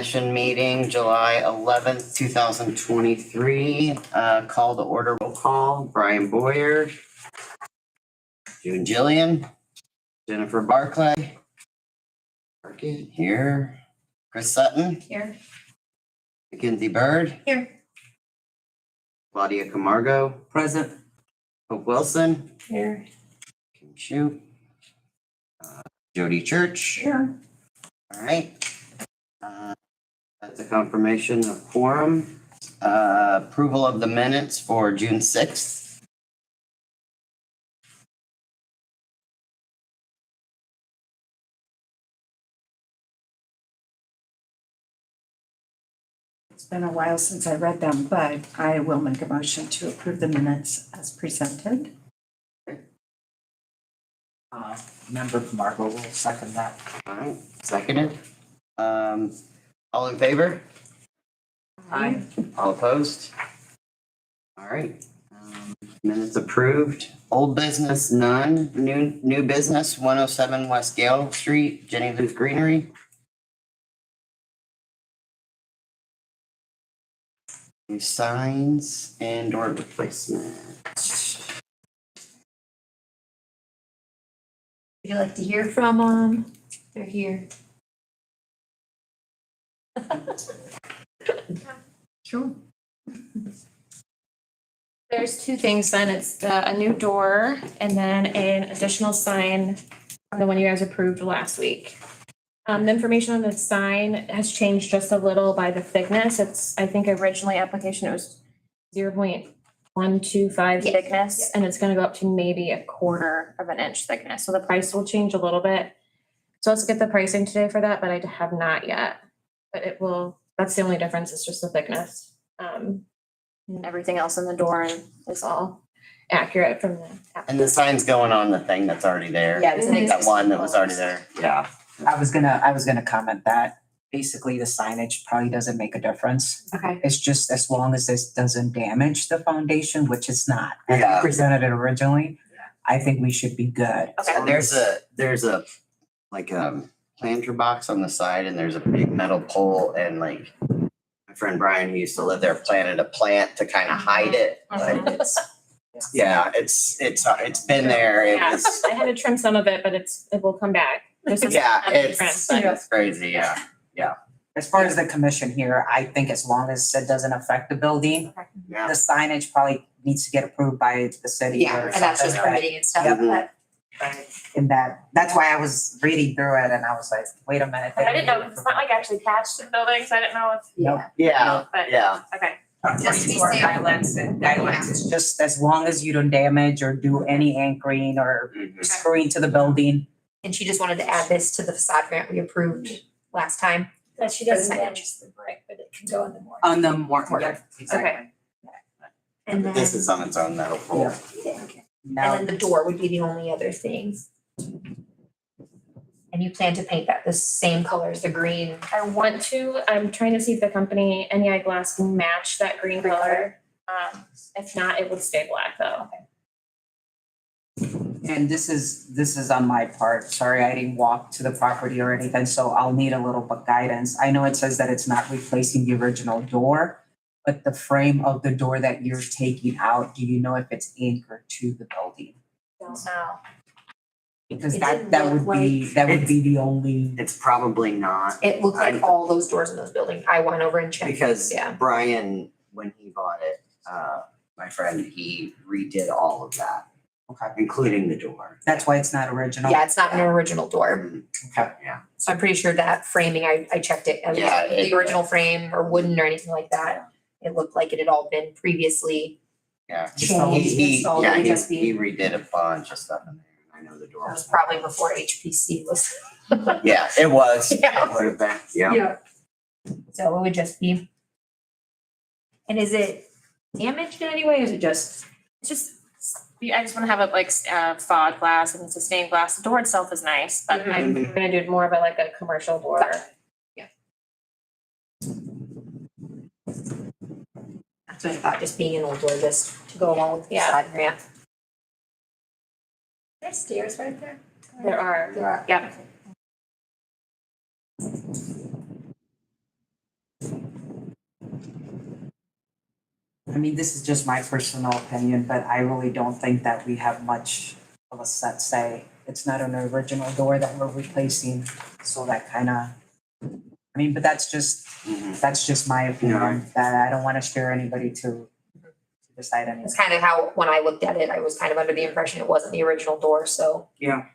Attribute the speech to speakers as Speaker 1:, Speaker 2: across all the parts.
Speaker 1: Session meeting, July 11th, 2023. Call to order, roll call. Brian Boyer, June Jillian, Jennifer Barclay. Barkett here. Chris Sutton,
Speaker 2: Here.
Speaker 1: Mackenzie Bird,
Speaker 2: Here.
Speaker 1: Claudia Camargo,
Speaker 3: Present.
Speaker 1: Hope Wilson,
Speaker 2: Here.
Speaker 1: Kim Shoup, Jody Church.
Speaker 2: Here.
Speaker 1: All right. That's a confirmation of quorum. Approval of the minutes for June 6th.
Speaker 2: It's been a while since I read them, but I will make a motion to approve the minutes as presented.
Speaker 3: Member Camargo will second that.
Speaker 1: All right, seconded. All in favor?
Speaker 3: Aye.
Speaker 1: All opposed? All right. Minutes approved. Old business, none. New business, 107 West Gale Street, Jenny Lou's Greenery. New signs and door replacement.
Speaker 4: Would you like to hear from they're here.
Speaker 2: Sure.
Speaker 5: There's two things then. It's a new door and then an additional sign from the one you guys approved last week. The information on the sign has changed just a little by the thickness. It's, I think originally application it was 0.125
Speaker 4: Yes.
Speaker 5: thickness, and it's gonna go up to maybe 1/4 of an inch thickness. So the price will change a little bit. So let's get the pricing today for that, but I have not yet. But it will, that's the only difference. It's just the thickness. And everything else in the door is all accurate from the.
Speaker 1: And the sign's going on the thing that's already there.
Speaker 4: Yeah, it's an
Speaker 1: That
Speaker 4: existing
Speaker 1: one that was already there. Yeah.
Speaker 3: I was gonna comment that basically the signage probably doesn't make a difference.
Speaker 4: Okay.
Speaker 3: It's just as long as this doesn't damage the foundation, which it's not. As we
Speaker 1: Yeah.
Speaker 3: presented it originally, I think we should be good.
Speaker 1: So there's a like planter box on the side and there's a big metal pole and like my friend Brian who used to live there planted a plant to kind of hide it. But it's it's been there. It
Speaker 5: Yeah,
Speaker 1: was
Speaker 5: I had to trim some of it, but it will come back. This is
Speaker 1: yeah,
Speaker 5: not different, but-
Speaker 1: it's crazy, yeah.
Speaker 3: As far as the commission here, I think as long as it doesn't affect the building,
Speaker 1: Yeah.
Speaker 3: the signage probably needs to get approved by the city
Speaker 4: Yeah,
Speaker 3: or
Speaker 4: and that's just
Speaker 3: something, right?
Speaker 4: permitting and stuff,
Speaker 3: Yep.
Speaker 4: but
Speaker 3: In that's why I was reading through it and I was like, wait a minute.
Speaker 5: But I didn't know, 'cause it's not like actually attached to the building, so I didn't know if,
Speaker 3: Nope.
Speaker 1: Yeah,
Speaker 5: but,
Speaker 1: yeah.
Speaker 5: okay.
Speaker 4: Just to be
Speaker 3: For
Speaker 4: safe.
Speaker 3: guidelines, it's just as long as you don't damage or do any anchoring or
Speaker 1: Mhm.
Speaker 3: screwing to the building.
Speaker 4: and she just wanted to add this to the facade grant we approved last time.
Speaker 6: That she doesn't damage the brick, but it can go in the mortar.
Speaker 3: On the more, yeah,
Speaker 5: Okay.
Speaker 3: exactly.
Speaker 4: And then,
Speaker 1: This is on its own metal pole.
Speaker 3: Yeah.
Speaker 4: and
Speaker 3: Now,
Speaker 4: then the door would be the only other thing. And you plan to paint that the same color as the green.
Speaker 5: I want to, I'm trying to see if the company, NEI Glass can match that green color. If not, it would stay black though.
Speaker 3: and this is on my part. Sorry, I didn't walk to the property or anything, so I'll need a little bit guidance. I know it says that it's not replacing the original door, but the frame of the door that you're taking out, do you know if it's anchored to the building?
Speaker 4: Don't know.
Speaker 3: Because
Speaker 4: It
Speaker 3: that
Speaker 4: didn't
Speaker 3: that
Speaker 4: look
Speaker 3: would be the only.
Speaker 1: It's probably not.
Speaker 4: It looked like all those doors in those buildings. I went over and checked.
Speaker 1: Because
Speaker 4: Yeah.
Speaker 1: Brian, when he bought it, my friend, he redid all of that,
Speaker 3: Okay.
Speaker 1: including the door.
Speaker 3: That's why it's not original.
Speaker 4: Yeah, it's not an original door.
Speaker 1: Mhm.
Speaker 3: Okay.
Speaker 1: Yeah.
Speaker 4: So I'm pretty sure that framing, I checked it. It was
Speaker 1: Yeah,
Speaker 4: the original frame or wooden or anything like that. It looked like it had all been previously.
Speaker 1: Yeah.
Speaker 4: Changed, installed, it would just be-
Speaker 1: He redid a bunch of stuff in there. I know the door
Speaker 4: That was
Speaker 1: was.
Speaker 4: probably before HPC was.
Speaker 1: Yeah, it was.
Speaker 4: Yeah.
Speaker 1: It would have been, yeah.
Speaker 4: So it would just be. And is it damaged in any way? Or is it just?
Speaker 5: It's just, I just wanna have it like fog glass and it's a stained glass. The door itself is nice, but I'm
Speaker 1: Mhm.
Speaker 5: gonna do more of a like a commercial door.
Speaker 4: That's what I thought, just being an old door, just to go along with the
Speaker 5: Yeah.
Speaker 4: facade grant.
Speaker 6: There's stairs right there.
Speaker 5: There are,
Speaker 4: There are.
Speaker 5: yeah.
Speaker 3: mean, this is just my personal opinion, but I really don't think that we have much of a set say. It's not an original door that we're replacing, so that kinda, I mean, but that's just my opinion, that I don't wanna steer anybody to decide anything.
Speaker 7: That's kind of how, when I looked at it, I was kind of under the impression it wasn't the original door, so.
Speaker 3: Yeah.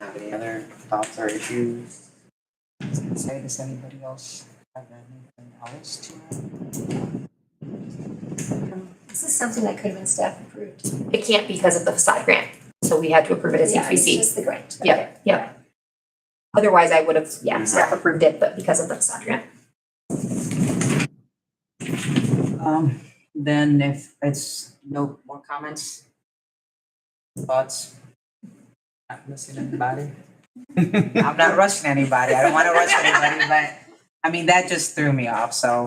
Speaker 1: Have any other thoughts or issues?
Speaker 3: Say, does anybody else have anything else to add?
Speaker 6: This is something that could have been staff approved.
Speaker 7: It can't because of the facade grant, so we had to approve it as
Speaker 6: Yeah, it's
Speaker 7: CPC.
Speaker 6: just the grant.
Speaker 7: Yeah,
Speaker 6: Okay.
Speaker 7: yeah. Otherwise, I would have, staff approved it, but because of the facade grant.
Speaker 3: Then if it's no more comments, thoughts? Not missing anybody? I'm not rushing anybody. I don't wanna rush anybody, but I mean, that just threw me off, so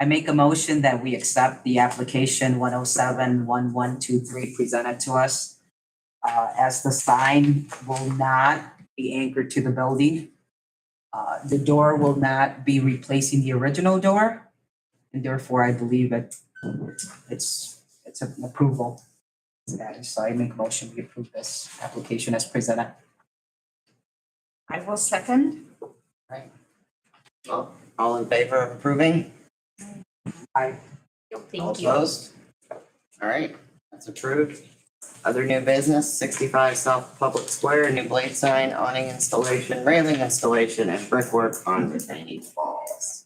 Speaker 3: I make a motion that we accept the application 107-1123 presented to us. As the sign will not be anchored to the building. The door will not be replacing the original door. And therefore, I believe it's an approval. Status. So I make a motion we approve this application as presented.
Speaker 2: I will second.
Speaker 1: All in favor of approving?
Speaker 3: Aye.
Speaker 1: All
Speaker 7: Thank you.
Speaker 1: opposed? All right, that's approved. Other new business, 65 South Public Square, new blade sign, awning installation, railing installation, and brickwork on retaining walls.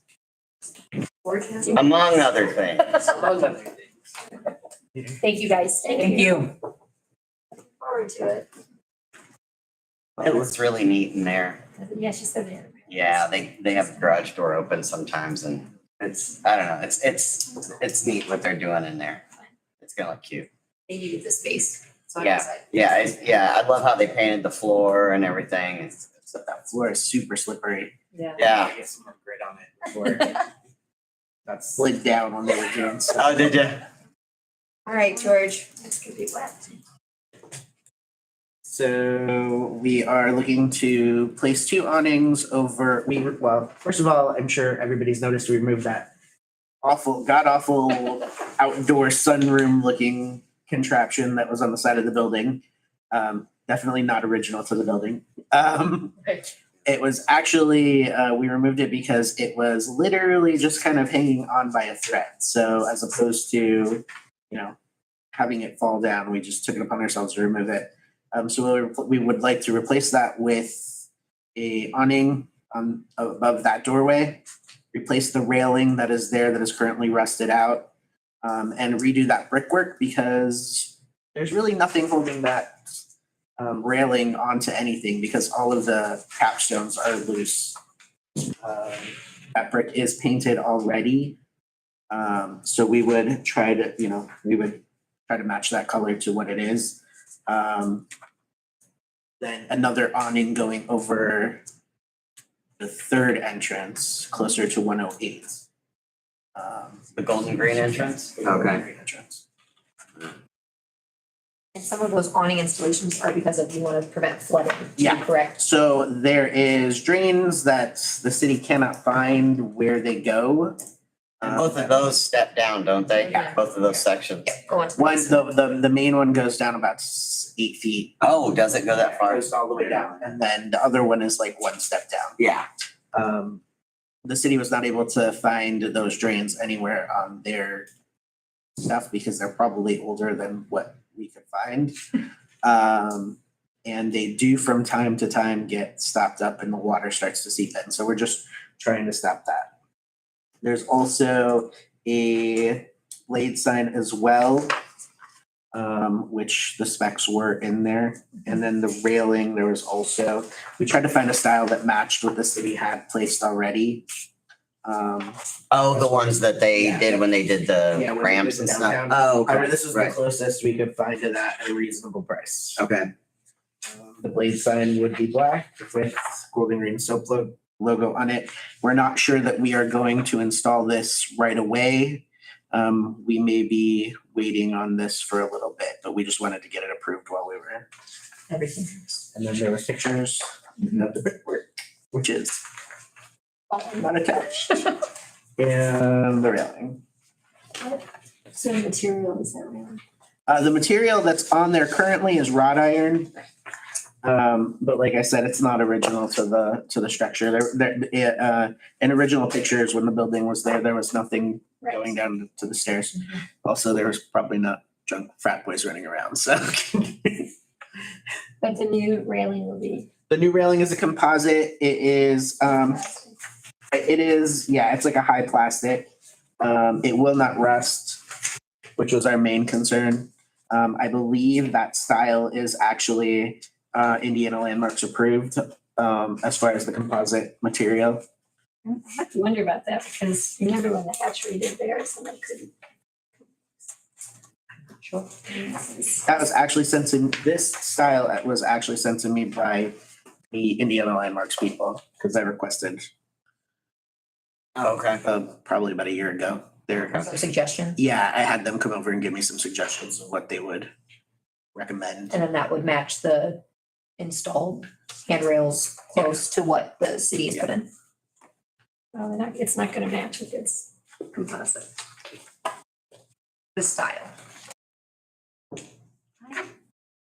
Speaker 1: Among other things.
Speaker 7: Thank you, guys.
Speaker 3: Thank you.
Speaker 6: Looking forward to it.
Speaker 1: It looks really neat in there.
Speaker 6: Yeah, she said it.
Speaker 1: Yeah, they have the garage door open sometimes and it's, I don't know, it's neat what they're doing in there. It's gonna look cute.
Speaker 7: They needed the space. So I'm
Speaker 1: Yeah.
Speaker 7: excited.
Speaker 1: Yeah, I love how they painted the floor and everything.
Speaker 8: Except that floor is super slippery.
Speaker 2: Yeah.
Speaker 1: Yeah.
Speaker 8: I get some more grit on it before it got slid down when they were doing stuff.
Speaker 1: Oh, did you?
Speaker 7: All right, George.
Speaker 6: It's gonna be wet.
Speaker 8: So we are looking to place two awnings over, well, first of all, I'm sure everybody's noticed we removed that god awful outdoor sunroom looking contraption that was on the side of the building. Definitely not original to the building. It was actually, we removed it because it was literally just kind of hanging on by a thread. So as opposed to, having it fall down, we just took it upon ourselves to remove it. So we would like to replace that with a awning above that doorway, replace the railing that is there that is currently rusted out, and redo that brickwork because there's really nothing holding that railing onto anything because all of the capstones are loose. That brick is painted already. So we would try to, match that color to what it is. Then another awning going over the third entrance, closer to 108.
Speaker 1: The golden green entrance?
Speaker 8: Golden
Speaker 1: Okay.
Speaker 8: green entrance.
Speaker 7: And some of those awning installations are because of you want to prevent flooding.
Speaker 8: Yeah.
Speaker 7: Correct.
Speaker 8: So there is drains that the city cannot find where they go.
Speaker 1: And both of those step down, don't they?
Speaker 7: Yeah.
Speaker 1: Both of those sections.
Speaker 7: Yeah, go on.
Speaker 8: One, the main one goes down about 8 feet.
Speaker 1: Oh, does it go that far?
Speaker 8: Goes all the way down, and then the other one is like one step down.
Speaker 1: Yeah.
Speaker 8: The city was not able to find those drains anywhere on their stuff because they're probably older than what we could find. And they do from time to time get stopped up and the water starts to seep in. So we're just trying to stop that. There's also a blade sign as well, which the specs were in there. And then the railing, there was also, we tried to find a style that matched what the city had placed already.
Speaker 1: Oh, the ones that they did when they did
Speaker 8: Yeah,
Speaker 1: the
Speaker 8: when they
Speaker 1: ramps
Speaker 8: did
Speaker 1: and
Speaker 8: the
Speaker 1: stuff?
Speaker 8: downtown.
Speaker 1: Oh, okay.
Speaker 8: However, this was the
Speaker 1: Right.
Speaker 8: closest we could find to that at a reasonable price.
Speaker 1: Okay.
Speaker 8: The blade sign would be black with Golden Green Soap logo on it. We're not sure that we are going to install this right away. We may be waiting on this for a little bit, but we just wanted to get it approved while we were in.
Speaker 7: Everything.
Speaker 8: And then there were pictures of the brickwork, which is not attached. And the railing.
Speaker 6: So material is that really?
Speaker 8: The material that's on there currently is wrought iron. But like I said, it's not original to the structure. In original pictures, when the building was there was nothing going down to the stairs. Also, there was probably not drunk frat boys running around, so.
Speaker 6: But the new railing will be.
Speaker 8: The new railing is a composite. It's like a high plastic. It will not rust, which was our main concern. I believe that style is actually Indiana Landmarks approved as far as the composite material.
Speaker 6: I have to wonder about that because remember when the hatchery did theirs and they couldn't.
Speaker 7: Sure.
Speaker 8: That was actually sent to, this style was actually sent to me by the Indiana Landmarks people because I requested
Speaker 1: Oh, okay.
Speaker 8: probably about a year ago.
Speaker 7: Some suggestions,
Speaker 8: Yeah, I had them come over and give me some suggestions of what they would recommend.
Speaker 7: and then that would match the installed handrails close to what the city has put in.
Speaker 6: Well, it's not gonna match if it's composite.
Speaker 7: The style.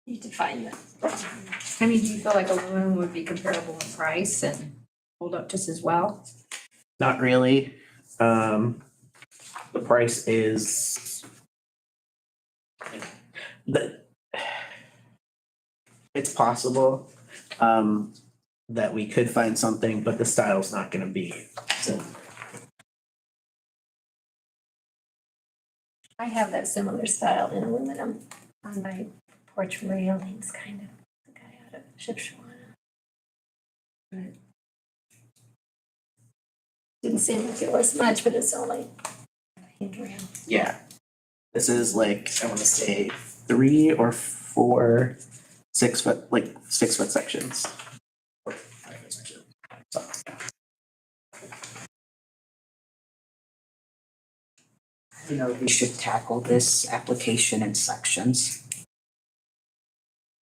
Speaker 6: Need to find that.
Speaker 4: I mean, do you feel like aluminum would be comparable in price and hold up just as well?
Speaker 8: Not really. The price is it's possible that we could find something, but the style's not gonna be.
Speaker 6: I have that similar style in aluminum on my porch railings, kind of, the guy out of Shipshawana. But didn't seem like it was much, but it's only a handrail.
Speaker 8: Yeah. This is like, I wanna say 3 or 4 6 foot sections. Or 5 foot sections. So,
Speaker 3: You know, we should tackle this application in sections.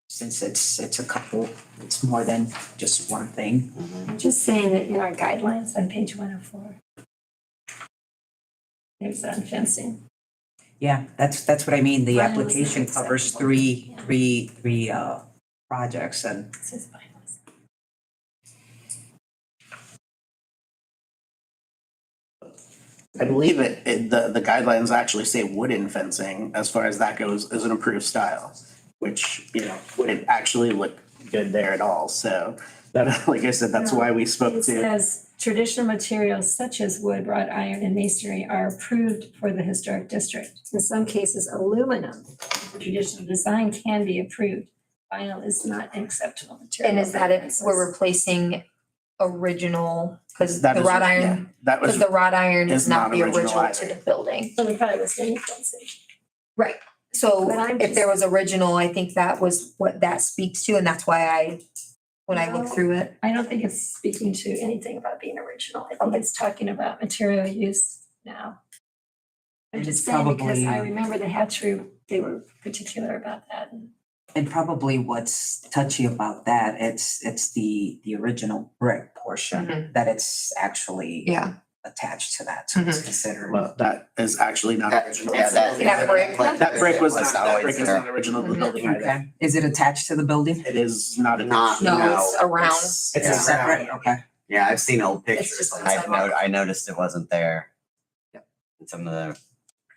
Speaker 3: Since it's a couple, it's more than just one thing.
Speaker 6: I'm just saying that in our guidelines on page 104. There's on fencing.
Speaker 3: Yeah, that's what I mean. The
Speaker 6: Vinyl is
Speaker 3: application
Speaker 6: not
Speaker 3: covers
Speaker 6: acceptable.
Speaker 3: three projects and
Speaker 6: It says vinyl.
Speaker 8: I believe the guidelines actually say wooden fencing as far as that goes as an approved style, which, wouldn't actually look good there at all. So that, like I said, that's why we spoke
Speaker 6: It
Speaker 8: to,
Speaker 6: says traditional materials such as wood, wrought iron, and masonry are approved for the historic district. In some cases, aluminum, the traditional design can be approved. Vinyl is not an acceptable material.
Speaker 7: And is that if we're replacing original, because
Speaker 8: That
Speaker 7: the
Speaker 8: is-
Speaker 7: wrought
Speaker 8: yeah,
Speaker 7: iron,
Speaker 8: that was,
Speaker 7: because the wrought iron
Speaker 8: is
Speaker 7: is not
Speaker 8: not
Speaker 7: the
Speaker 8: original
Speaker 7: original to
Speaker 8: either.
Speaker 7: the building.
Speaker 6: So we probably was getting fencing.
Speaker 7: Right, so
Speaker 6: But I'm
Speaker 7: if there
Speaker 6: just-
Speaker 7: was original, I think that was what that speaks to, and that's why when I look
Speaker 6: No.
Speaker 7: through it.
Speaker 6: I don't think it's speaking to anything about being original. I think it's talking about material use now. I'm
Speaker 3: And
Speaker 6: just
Speaker 3: it's
Speaker 6: saying because I
Speaker 3: probably-
Speaker 6: remember the hatchery, they were particular about that.
Speaker 3: and probably what's touchy about that, it's the original brick portion that it's actually
Speaker 7: Yeah.
Speaker 3: attached to that, so it's considered.
Speaker 8: well, that is actually not original.
Speaker 7: That brick.
Speaker 8: That brick was
Speaker 1: Was
Speaker 8: not, that
Speaker 1: always
Speaker 8: brick is
Speaker 1: there.
Speaker 8: not original to the building either.
Speaker 3: Okay, is it attached to the building?
Speaker 8: It is not.
Speaker 1: Not,
Speaker 7: No,
Speaker 1: no.
Speaker 7: it's around.
Speaker 8: It's
Speaker 3: It's
Speaker 8: a
Speaker 3: a
Speaker 8: separate,
Speaker 3: separate, okay.
Speaker 1: Yeah, I've seen old
Speaker 7: It's
Speaker 1: pictures
Speaker 7: just
Speaker 1: and
Speaker 7: on the sidewalk.
Speaker 1: I noticed it wasn't there.
Speaker 7: Yep.
Speaker 1: In some of the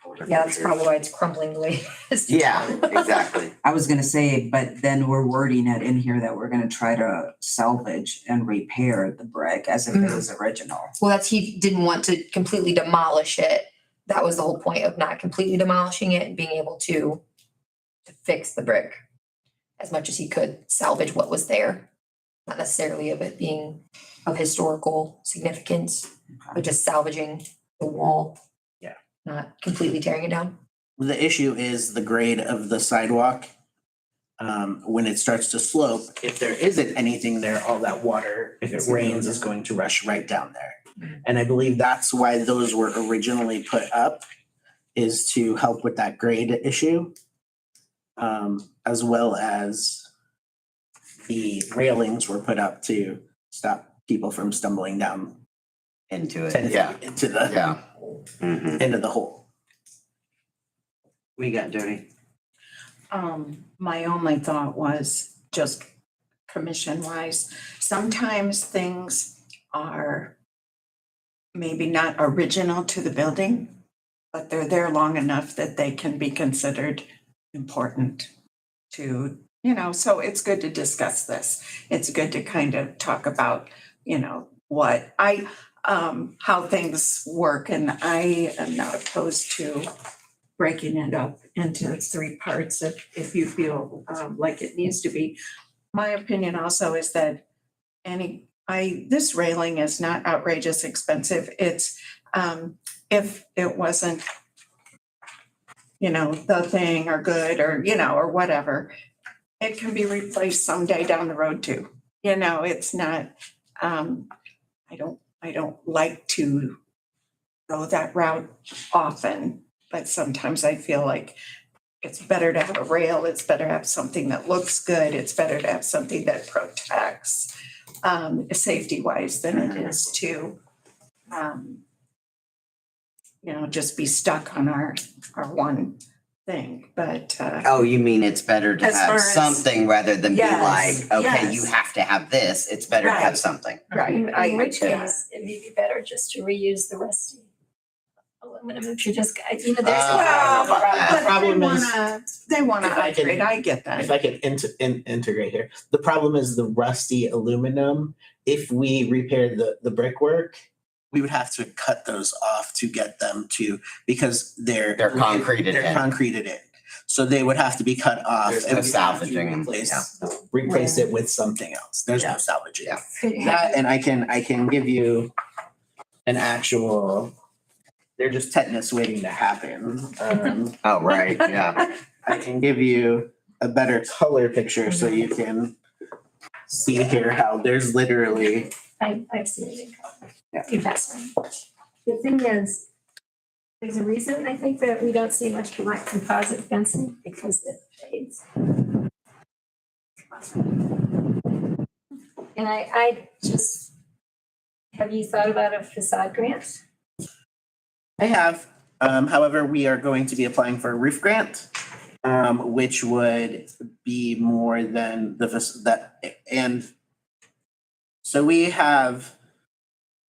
Speaker 1: older
Speaker 7: Yeah, that's
Speaker 1: pictures.
Speaker 7: probably why it's crumbling the way it is.
Speaker 1: Yeah, exactly.
Speaker 3: I was gonna say, but then we're wording it in here that we're gonna try to salvage and repair the brick as if it was original.
Speaker 7: Well, that's, he didn't want to completely demolish it. That was the whole point of not completely demolishing it and being able to fix the brick as much as he could, salvage what was there. Not necessarily of it being of historical significance, but just salvaging the wall.
Speaker 8: Yeah.
Speaker 7: Not completely tearing it down.
Speaker 8: The issue is the grade of the sidewalk. When it starts to slope, if there isn't anything there, all that water, if it rains, is going to rush right down there. And I believe that's why those were originally put up, is to help with that grade issue. As well as the railings were put up to stop people from stumbling down
Speaker 1: Into
Speaker 8: 10
Speaker 1: it,
Speaker 8: feet
Speaker 1: yeah,
Speaker 8: into the,
Speaker 1: yeah. Mhm.
Speaker 8: into the hole.
Speaker 1: We got Jody.
Speaker 2: My only thought was just commission wise, sometimes things are maybe not original to the building, but they're there long enough that they can be considered important to, so it's good to discuss this. It's good to kind of talk about, what how things work, and I am not opposed to breaking it up into 3 parts if you feel like it needs to be. My opinion also is that this railing is not outrageous expensive. It's if it wasn't, the thing or good or, or whatever, it can be replaced someday down the road too. It's not, I don't like to go that route often, but sometimes I feel like it's better to have a rail, it's better to have something that looks good, it's better to have something that protects safety wise than it is to just be stuck on our one thing, but
Speaker 1: Oh, you mean it's better to
Speaker 2: As far
Speaker 1: have
Speaker 2: as-
Speaker 1: something rather than be
Speaker 2: Yes,
Speaker 1: like, okay, you
Speaker 2: yes.
Speaker 1: have to have this, it's better to have
Speaker 2: Right.
Speaker 1: something.
Speaker 2: right,
Speaker 6: In which
Speaker 2: yeah.
Speaker 6: case, it may be better just to reuse the rusty aluminum if you're just, there's a.
Speaker 1: Well,
Speaker 8: but
Speaker 1: but
Speaker 8: the problem is,
Speaker 2: They wanna
Speaker 8: If I can-
Speaker 2: upgrade, I get
Speaker 8: if
Speaker 2: that.
Speaker 8: I can integrate here, the problem is the rusty aluminum. If we repair the brickwork, we would have to cut those off to get them to, because
Speaker 1: They're concreted
Speaker 8: They're
Speaker 1: in.
Speaker 8: concreted in. So they would have to be cut off.
Speaker 1: There's
Speaker 8: and
Speaker 1: no
Speaker 8: we'd have to
Speaker 1: salvaging them,
Speaker 8: Replace it with something else. There's
Speaker 1: Yeah.
Speaker 8: no salvaging.
Speaker 1: Yeah.
Speaker 8: That, and I can give you an actual, they're just tetanus waiting to happen.
Speaker 1: Oh, right, yeah.
Speaker 8: I can give you a better color picture so you can see here how there's literally,
Speaker 6: I've seen it in color.
Speaker 8: Yeah.
Speaker 6: You pass me. The thing is, there's a reason I think that we don't see much black composite fencing because it fades. And I just, have you thought about a facade grant?
Speaker 8: I have. However, we are going to be applying for a roof grant, which would be more than and so we have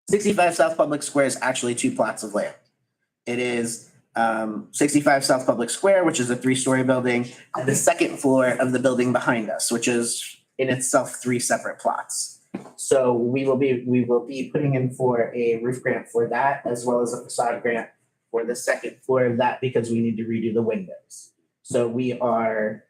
Speaker 8: 65 South Public Square is actually 2 plots of land. It is 65 South Public Square, which is a 3-story building, and the second floor of the building behind us, which is in itself 3 separate plots. So we will be putting in for a roof grant for that, as well as a facade grant for the second floor of that, because we need to redo the windows. So we are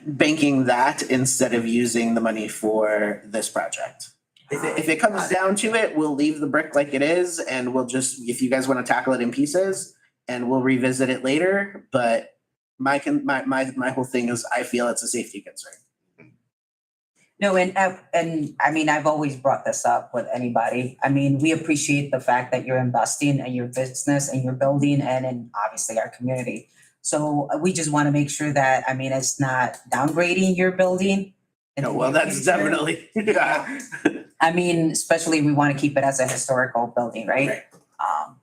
Speaker 8: banking that instead of using the money for this project. If it comes down to it, we'll leave the brick like it is, and we'll just, if you guys want to tackle it in pieces, and we'll revisit it later, but my whole thing is I feel it's a safety concern.
Speaker 3: No, and I mean, I've always brought this up with anybody. I mean, we appreciate the fact that you're investing in your business and your building and in obviously our community. So we just want to make sure that, I mean, it's not downgrading your building. in the
Speaker 8: No, well,
Speaker 3: near
Speaker 8: that's
Speaker 3: future.
Speaker 8: definitely, yeah.
Speaker 3: I mean, especially we want to keep it as a historical building, right?
Speaker 8: Right.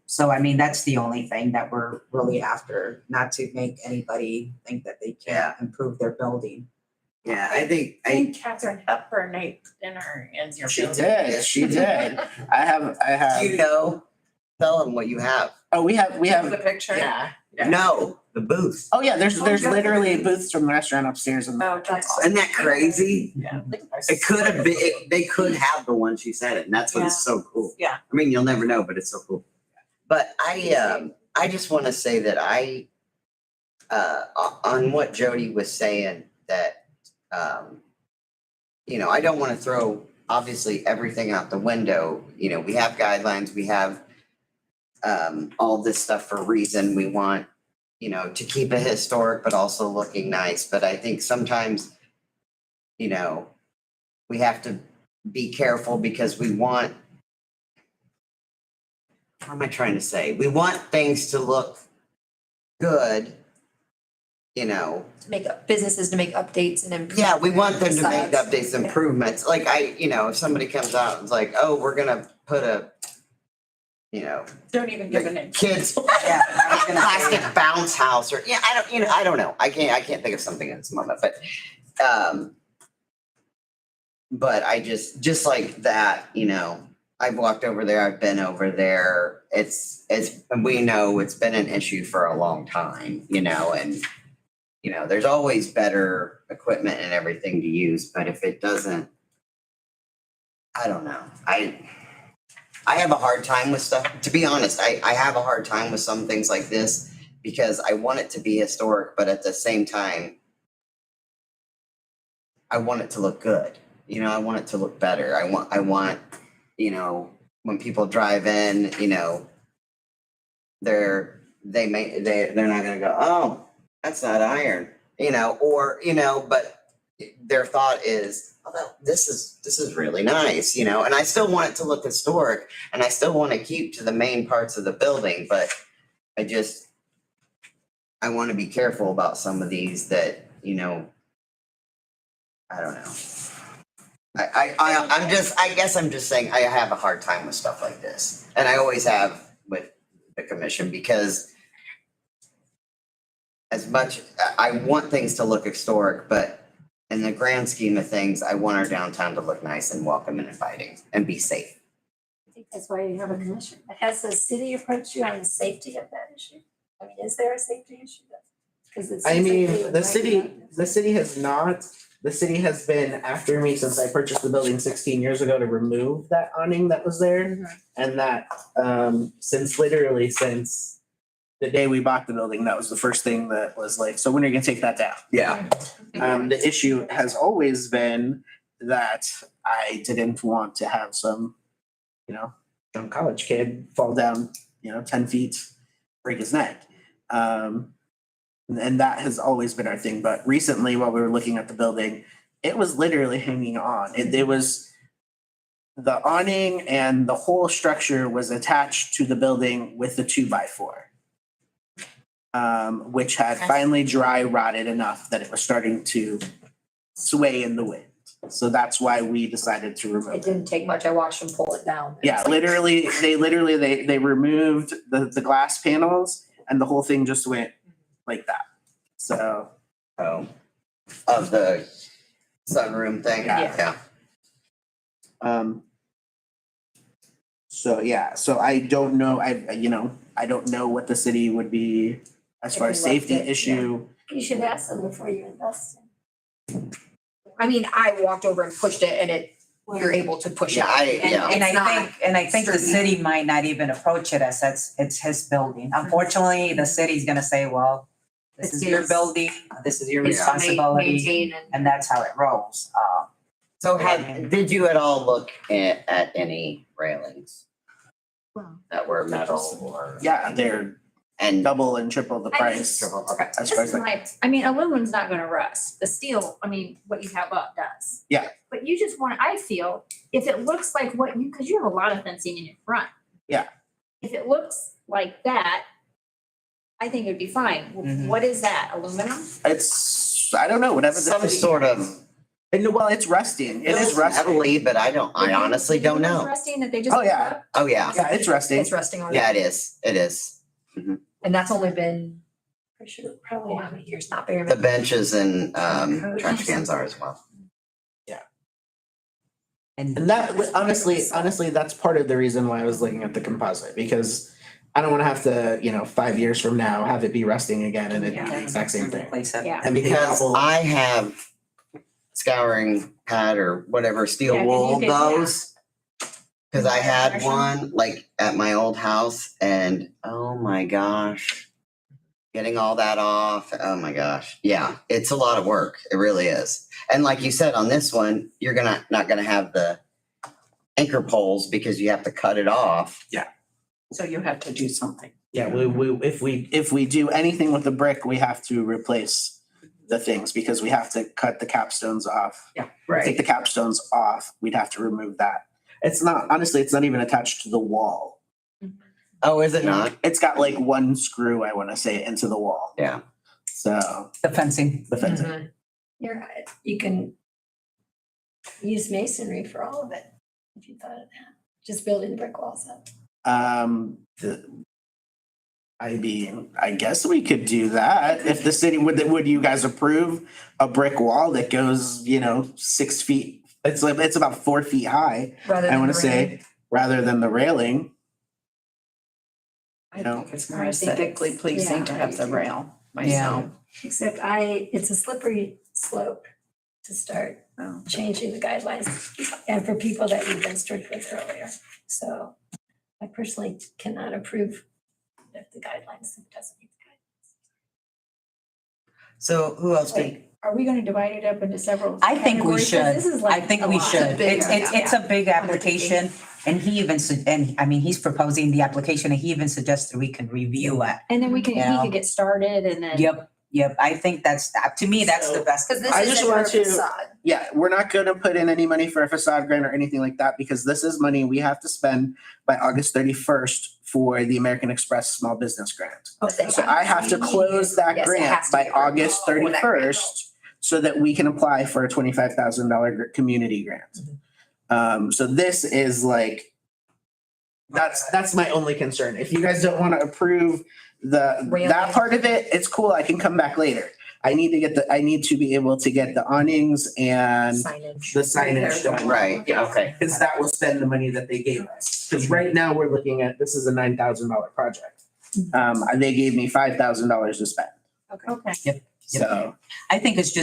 Speaker 3: So I mean, that's the only thing that we're really after, not to make anybody think that they can't improve their building.
Speaker 1: Yeah, I think,
Speaker 2: Catherine Hepburn ate dinner in your
Speaker 8: She
Speaker 2: building.
Speaker 8: did, she did. I have,
Speaker 1: do you know, tell them what you have.
Speaker 8: oh, we have,
Speaker 2: The picture?
Speaker 8: yeah.
Speaker 1: No, the booth.
Speaker 8: Oh, yeah, there's
Speaker 2: yeah.
Speaker 8: literally booths from the restaurant upstairs and.
Speaker 2: Oh, that's.
Speaker 1: Isn't that crazy?
Speaker 8: Yeah.
Speaker 1: It could have been, they could have the one she said it, and that's what's so cool.
Speaker 2: Yeah.
Speaker 1: I mean, you'll never know, but it's so cool. But I just want to say that on what Jody was saying, that, I don't want to throw obviously everything out the window. We have guidelines, we have all this stuff for a reason. We want, to keep it historic, but also looking nice. But I think sometimes, we have to be careful because we want, what am I trying to say? We want things to look good, you know,
Speaker 7: To make up businesses to make updates and improve.
Speaker 1: yeah, we want them to make
Speaker 7: Besides,
Speaker 1: updates, improvements. Like if somebody comes out and is like, oh, we're gonna put a,
Speaker 2: Don't even give an inch.
Speaker 1: kids
Speaker 3: Yeah, I was gonna say,
Speaker 1: plastic bounce house or, I don't know. I can't think of something at this moment, but I just like that, I've walked over there, I've been over there. We know it's been an issue for a long time, and, there's always better equipment and everything to use, but if it doesn't, I don't know. I have a hard time with stuff, to be honest, I have a hard time with some things like this because I want it to be historic, but at the same time, I want it to look good. I want it to look better. I want, when people drive in, they're not gonna go, oh, that's not iron, but their thought is, oh, this is really nice, and I still want it to look historic and I still want to keep to the main parts of the building, but I want to be careful about some of these that, I don't know. I guess I'm just saying I have a hard time with stuff like this. And I always have with the commission because as much, I want things to look historic, but in the grand scheme of things, I want our downtown to look nice and welcoming and inviting and be safe.
Speaker 6: I think that's why you have a commission. Has the city approached you on the safety of that issue? I mean, is there a safety issue? Because it seems like they would
Speaker 8: the city has not. The city has been after me since I purchased the building 16 years ago to remove that awning that was there. And that, since the day we bought the building, that was the first thing that was like, so when are you gonna take that down?
Speaker 1: Yeah.
Speaker 8: The issue has always been that I didn't want to have some, young college kid fall down, 10 feet, break his neck. And that has always been our thing. But recently, while we were looking at the building, it was literally hanging on. It was the awning and the whole structure was attached to the building with the 2x4, which had finally dry rotted enough that it was starting to sway in the wind. So that's why we decided to remove
Speaker 7: It
Speaker 8: it.
Speaker 7: didn't take much. I watched them pull it down.
Speaker 8: Yeah, they removed the glass panels and the whole thing just went like that. So,
Speaker 1: Oh, of the sunroom thing?
Speaker 8: Yeah. So I don't know, I don't know what the city would be as far as
Speaker 6: If we left
Speaker 8: safety
Speaker 6: it, yeah.
Speaker 8: issue.
Speaker 6: You should ask them before you invest.
Speaker 7: I mean, I walked over and pushed it and you're able to push it.
Speaker 1: Yeah,
Speaker 3: And
Speaker 7: It's not
Speaker 3: I think the
Speaker 7: sturdy.
Speaker 3: city might not even approach it as it's his building. Unfortunately, the city's gonna say, well, this is your
Speaker 7: It's
Speaker 3: building, this is your
Speaker 1: Yeah.
Speaker 3: responsibility,
Speaker 7: Maintain
Speaker 3: and that's how it rolls.
Speaker 1: So did you at all look at any railings that were metal or?
Speaker 8: Yeah, they're
Speaker 1: And
Speaker 8: double and triple the
Speaker 4: I
Speaker 8: price.
Speaker 1: triple, okay.
Speaker 8: As
Speaker 4: This
Speaker 8: far
Speaker 4: is
Speaker 8: as like,
Speaker 4: aluminum's not gonna rust. The steel, what you have up does.
Speaker 8: Yeah.
Speaker 4: But you just want, I feel, if it looks like cause you have a lot of fencing in your front.
Speaker 8: Yeah.
Speaker 4: If it looks like that, I think it'd be fine.
Speaker 3: Mhm.
Speaker 4: What is that, aluminum?
Speaker 8: I don't know, whatever the
Speaker 1: Some
Speaker 8: city.
Speaker 1: sort of.
Speaker 8: Well, it's rusting. It is rusting.
Speaker 1: Metally, but I honestly don't know.
Speaker 4: Rusting that they just.
Speaker 8: Oh, yeah.
Speaker 1: Oh, yeah.
Speaker 8: Yeah, it's rusting.
Speaker 7: It's resting on it.
Speaker 1: Yeah, it is.
Speaker 7: And that's only been,
Speaker 6: Pretty sure probably
Speaker 7: how many years? Not very
Speaker 1: The
Speaker 7: many.
Speaker 1: benches and trash cans are as well.
Speaker 8: And that, honestly, that's part of the reason why I was looking at the composite, because I don't wanna have to, 5 years from now, have it be rusting again and it's the exact same thing.
Speaker 3: Replace it.
Speaker 4: Yeah.
Speaker 8: And
Speaker 1: Because I have scouring pad or whatever steel
Speaker 4: Yeah, 'cause
Speaker 1: wool
Speaker 4: you could- yeah.
Speaker 1: goes. Cause I had one like at my old house and oh my gosh. Getting all that off, oh my gosh. Yeah, it's a lot of work. It really is. And like you said, on this one, you're not gonna have the anchor poles because you have to cut it off.
Speaker 2: So you have to do something.
Speaker 8: Yeah, if we do anything with the brick, we have to replace the things because we have to cut the capstones off. Take the capstones off, we'd have to remove that. It's not even attached to the wall.
Speaker 1: Oh, is it not?
Speaker 8: It's got like one screw, I wanna say, into the wall.
Speaker 1: Yeah.
Speaker 8: So
Speaker 3: The fencing.
Speaker 8: the fencing.
Speaker 3: Mhm.
Speaker 6: You can use masonry for all of it, if you thought of that, just building the brick walls up.
Speaker 8: I guess we could do that. If the city, would you guys approve a brick wall that goes, 6 feet? It's about 4 feet high,
Speaker 7: Rather
Speaker 8: I
Speaker 7: than
Speaker 8: wanna
Speaker 7: the railing.
Speaker 8: say, rather than the railing.
Speaker 2: I
Speaker 8: No.
Speaker 2: think it's more
Speaker 6: I think
Speaker 2: aesthetically
Speaker 6: it's-
Speaker 2: pleasing
Speaker 6: yeah,
Speaker 2: to
Speaker 6: I
Speaker 2: have
Speaker 6: do
Speaker 2: the
Speaker 6: too.
Speaker 2: rail myself.
Speaker 6: Except it's a slippery slope to start
Speaker 2: Oh.
Speaker 6: changing the guidelines. And for people that you've been strict with earlier. So I personally cannot approve if the guidelines, if it doesn't meet the
Speaker 1: So who else
Speaker 6: guidelines.
Speaker 1: did?
Speaker 6: Like, are we gonna divide it up into several?
Speaker 3: I think we
Speaker 6: categories? 'Cause
Speaker 3: should.
Speaker 6: This is
Speaker 3: I
Speaker 6: like
Speaker 3: think
Speaker 6: a
Speaker 3: we
Speaker 6: lot.
Speaker 3: should.
Speaker 2: big,
Speaker 3: It's a big application and he even, he's proposing the application and he even suggested we can review it.
Speaker 6: And then he
Speaker 3: Yeah.
Speaker 6: could get started and then.
Speaker 3: Yep. I think to me, that's the
Speaker 8: So-
Speaker 3: best.
Speaker 7: Cause this
Speaker 8: I just
Speaker 7: isn't for a
Speaker 8: want to-
Speaker 7: facade.
Speaker 8: Yeah, we're not gonna put in any money for a facade grant or anything like that because this is money we have to spend by August 31st for the American Express Small Business Grant. So I have to close that
Speaker 7: Yes, it
Speaker 8: grant
Speaker 7: has to
Speaker 8: by
Speaker 7: be approved
Speaker 8: August
Speaker 7: for that grant.
Speaker 8: 31st so that we can apply for a $25,000 community grant. So this is like, that's my only concern. If you guys don't want to approve that
Speaker 7: Railing.
Speaker 8: part of it, it's cool. I can come back later. I need to be able to get the awnings and
Speaker 7: Signage.
Speaker 8: the signage done.
Speaker 1: Right,
Speaker 8: Yeah, okay, because that will spend the money that they gave us. Because right now we're looking at, this is a $9,000 project. They gave me $5,000 to spend,
Speaker 6: Okay.
Speaker 8: so.
Speaker 3: I think it's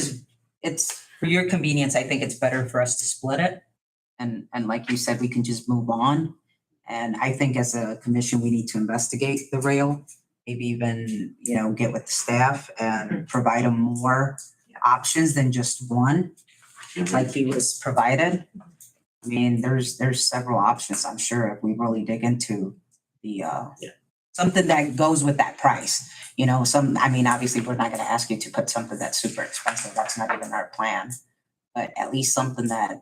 Speaker 3: for your convenience, I think it's better for us to split it. And like you said, we can just move on. And I think as a commission, we need to investigate the rail. Maybe even, get with the staff and provide them more options than just one, like he was provided. I mean, there's several options, I'm sure, if we really dig into the, something that goes with that price. Obviously, we're not gonna ask you to put something that's super expensive, that's not even our plan. But at least something that's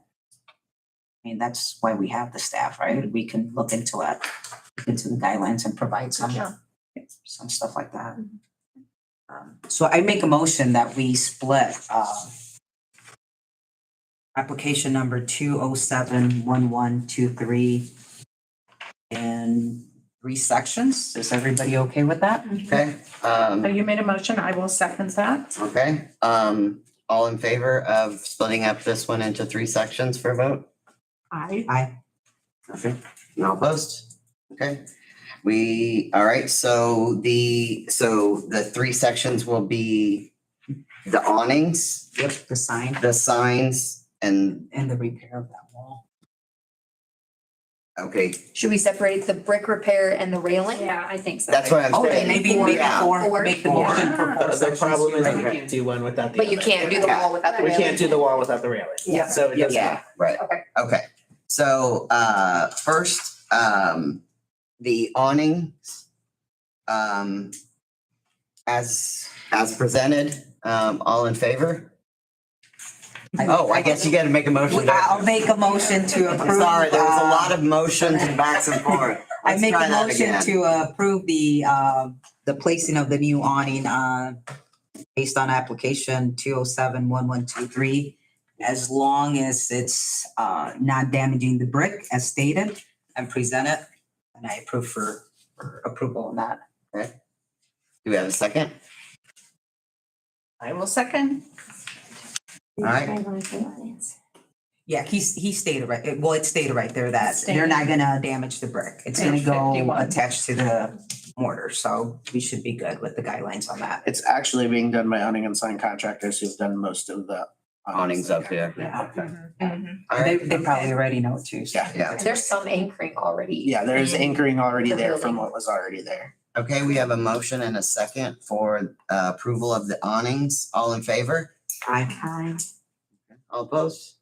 Speaker 3: why we have the staff, right? We can look into the guidelines and provide some stuff like that. So I make a motion that we split, application number 2071123 in 3 sections. Is everybody okay with that?
Speaker 1: Okay,
Speaker 2: So you made a motion, I will second that.
Speaker 1: okay, all in favor of splitting up this one into 3 sections for a vote?
Speaker 3: Aye.
Speaker 1: Okay, no opposed? Okay. All right, so the 3 sections will be the awnings,
Speaker 3: Yep, the sign
Speaker 1: the signs, and,
Speaker 3: and the repair of that wall.
Speaker 1: okay,
Speaker 7: Should we separate the brick repair and the railing?
Speaker 6: Yeah, I think so.
Speaker 1: that's what I'm
Speaker 3: Okay,
Speaker 1: saying.
Speaker 3: maybe
Speaker 1: Yeah.
Speaker 3: four, make the motion for 4
Speaker 8: The
Speaker 3: sections.
Speaker 8: problem is we
Speaker 1: Okay.
Speaker 8: can't do one without the
Speaker 7: But you
Speaker 8: other.
Speaker 7: can't do the wall without the
Speaker 8: We
Speaker 7: railing.
Speaker 8: can't do the wall without the railing.
Speaker 7: Yeah.
Speaker 8: So it doesn't.
Speaker 1: Yeah, right. Okay, so, first, the awnings, as presented, all in favor? Oh, I guess you gotta make a motion.
Speaker 3: I'll make a motion to approve.
Speaker 1: Sorry, there was a lot of motions and backs and forth.
Speaker 3: I
Speaker 1: Let's
Speaker 3: make
Speaker 1: try
Speaker 3: a
Speaker 1: that
Speaker 3: motion
Speaker 1: again.
Speaker 3: to approve the placing of the new awning, based on application 2071123, as long as it's, not damaging the brick as stated and presented. And I approve for approval on that.
Speaker 1: Do we have a second?
Speaker 2: I will second.
Speaker 1: All right.
Speaker 3: Yeah, he stated right, it stated right there that
Speaker 2: It's
Speaker 3: they're not gonna damage the brick. It's gonna
Speaker 2: Page
Speaker 3: go
Speaker 2: 51.
Speaker 3: attached to the mortar, so we should be good with the guidelines on that.
Speaker 8: It's actually being done by awning and sign contractors who've done most of the.
Speaker 1: Awnings up here.
Speaker 3: Yeah.
Speaker 1: All
Speaker 3: They,
Speaker 1: right,
Speaker 3: they probably already know too. so-
Speaker 1: Yeah.
Speaker 7: There's some anchoring already.
Speaker 8: Yeah, there's anchoring already
Speaker 7: The
Speaker 8: there from
Speaker 7: building.
Speaker 8: what was already there.
Speaker 1: okay, we have a motion and a second for approval of the awnings. All in favor?
Speaker 3: Aye.
Speaker 1: All opposed?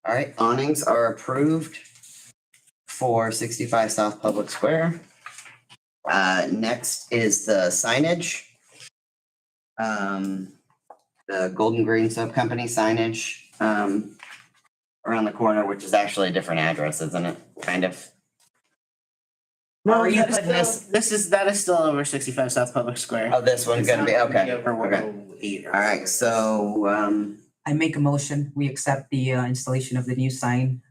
Speaker 1: All right, awnings are approved for 65 South Public Square. Next is the signage. The Golden Green Soap Company signage, around the corner, which is actually a different address, isn't it? Kind of.
Speaker 8: No,
Speaker 1: you
Speaker 8: that is
Speaker 1: putting
Speaker 8: that is still over 65 South Public Square.
Speaker 1: Oh, this one's gonna be,
Speaker 8: It's not
Speaker 1: okay,
Speaker 8: over
Speaker 1: okay.
Speaker 8: 108 or
Speaker 1: All right, so,
Speaker 3: I make a motion, we accept the installation of the new sign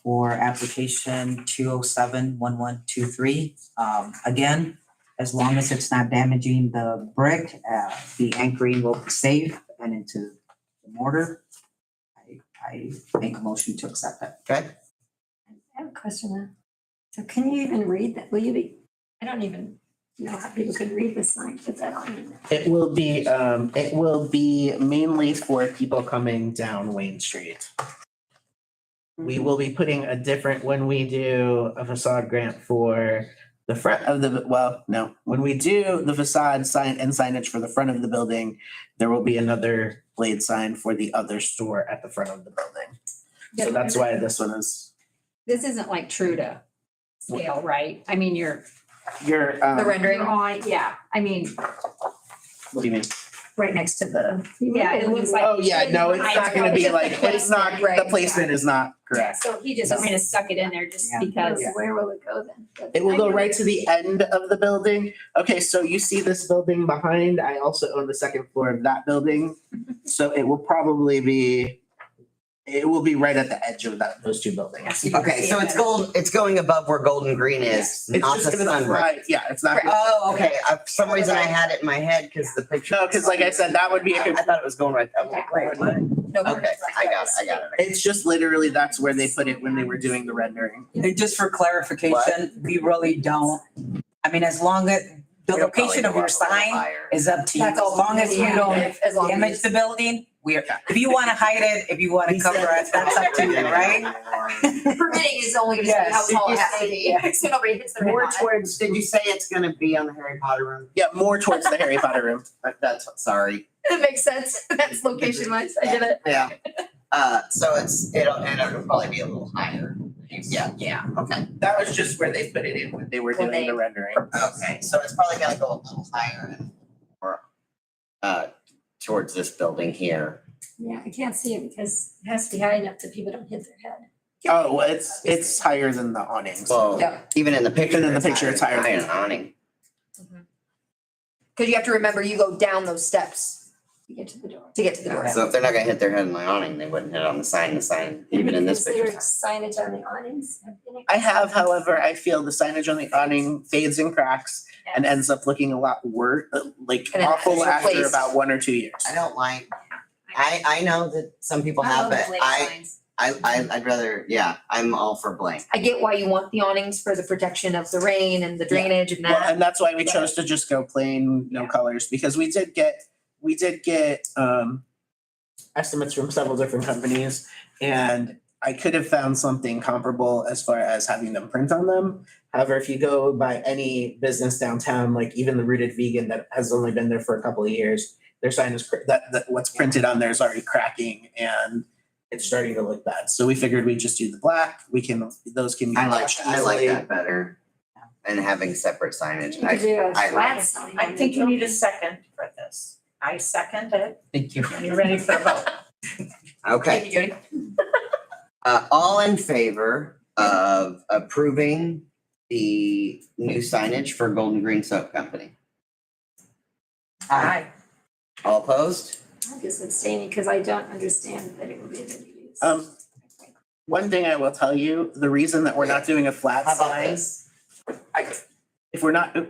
Speaker 3: for application 207-1123. Again, as long as it's not damaging the brick, the anchoring will be safe and into the mortar. I make a motion to accept it.
Speaker 1: okay,
Speaker 6: I have a question now. So can you even read that? Will you be, I don't even know how people could read this sign, put that on in there.
Speaker 8: It will be mainly for people coming down Wayne Street. We will be putting a different, when we do a facade grant for the front of the, well, no, when we do the facade sign and signage for the front of the building, there will be another blade sign for the other store at the front of the building. So that's why this one is,
Speaker 6: This isn't like true to scale, right? I mean, you're
Speaker 8: your,
Speaker 7: The rendering.
Speaker 6: on, yeah, I mean,
Speaker 8: what do you mean?
Speaker 6: right next to the, yeah, it looks like.
Speaker 8: Oh, yeah, no, it's not gonna be like, it's not, the
Speaker 7: Right.
Speaker 8: placement is not
Speaker 6: Yeah,
Speaker 8: correct.
Speaker 6: so he just kind of stuck it in there just
Speaker 3: Yeah.
Speaker 6: because.
Speaker 8: Yeah.
Speaker 6: Where will it go then?
Speaker 8: It will go right to the end of the building. Okay, so you see this building behind, I also own the second floor of that building. So it will probably be, it will be right at the edge of those two buildings.
Speaker 1: okay, so it's going above where Golden Green is,
Speaker 8: It's
Speaker 1: not
Speaker 8: just
Speaker 1: the
Speaker 8: gonna
Speaker 1: sunroom.
Speaker 8: fly, yeah, it's not. gonna-
Speaker 1: Oh, okay, for some reason I had it in my head, cause the picture.
Speaker 8: No, cause like I said, that would be,
Speaker 1: I thought it was going right, okay, right,
Speaker 7: No,
Speaker 1: okay, I got it.
Speaker 8: it's just literally, that's where they put it when they were doing the rendering.
Speaker 3: And just for clarification, we really don't, I mean, as long as the
Speaker 1: It'll probably
Speaker 3: location of
Speaker 1: go
Speaker 3: your
Speaker 1: up a little
Speaker 3: sign
Speaker 1: higher.
Speaker 3: is up to you. As
Speaker 7: That's all.
Speaker 3: long as you
Speaker 7: Yeah,
Speaker 3: don't
Speaker 7: as long as
Speaker 3: damage the building, if you wanna hide it, if you wanna cover it, that's up to you, right?
Speaker 7: Permitting is only gonna say how
Speaker 3: Yes,
Speaker 7: tall it
Speaker 3: you
Speaker 7: has to be, so nobody hits their head
Speaker 1: More
Speaker 7: on it.
Speaker 1: towards, did you say it's gonna be on the Harry Potter room?
Speaker 8: Yeah, more towards the Harry Potter room.
Speaker 1: That's, sorry,
Speaker 7: It makes sense, that's location wise, I get it.
Speaker 1: yeah. So it'll probably be a little higher. Yeah, okay.
Speaker 8: That was just where they put it in when they were
Speaker 7: When
Speaker 8: doing
Speaker 7: they-
Speaker 8: the rendering.
Speaker 1: Okay, so it's probably gonna go a little higher and or towards this building here.
Speaker 6: Yeah, I can't see it because it has to be high enough that people don't hit their head.
Speaker 8: Oh, well, it's higher than the awnings.
Speaker 1: Well,
Speaker 7: Yeah.
Speaker 1: even in the picture.
Speaker 8: Even in the picture, it's higher
Speaker 1: than
Speaker 8: than-
Speaker 1: an awning.
Speaker 7: Cause you have to remember, you go down those steps
Speaker 6: To get to the door.
Speaker 7: to get to the door.
Speaker 1: So if they're not gonna hit their head on the awning, they wouldn't hit on the sign, even in this
Speaker 6: Consider
Speaker 1: picture.
Speaker 6: signage on the awnings.
Speaker 8: I have, however, I feel the signage on the awning fades and cracks and ends up looking a lot worse, like
Speaker 7: And it
Speaker 8: awful
Speaker 7: has
Speaker 8: after
Speaker 7: replaced.
Speaker 8: about 1 or 2 years.
Speaker 1: I don't like, I know that some people have, but I'd rather, yeah, I'm all for blank.
Speaker 7: I get why you want the awnings for the protection of the rain and the drainage and
Speaker 8: Well,
Speaker 7: that.
Speaker 8: and that's why we chose to just go plain, no colors, because we did get estimates from several different companies. And I could have found something comparable as far as having them print on them. However, if you go by any business downtown, like even the Rooted Vegan that has only been there for a couple of years, their sign is, that what's printed on there is already cracking and it's starting to look bad. So we figured we'd just do the black. Those can be
Speaker 1: I like
Speaker 8: washed easily.
Speaker 1: that better than having separate signage.
Speaker 6: You could do a
Speaker 1: I
Speaker 6: flat
Speaker 1: like-
Speaker 6: sign.
Speaker 2: I think you need a second for this. I second it.
Speaker 3: Thank you.
Speaker 2: Are you ready for a vote?
Speaker 1: Okay.
Speaker 7: Thank you, Jody.
Speaker 1: All in favor of approving the new signage for Golden Green Soap Company?
Speaker 2: Aye.
Speaker 1: All opposed?
Speaker 6: I'm just abstaining because I don't understand that it will be able to use.
Speaker 8: One thing I will tell you, the reason that we're not doing a flat
Speaker 1: How about
Speaker 8: sign,
Speaker 1: this?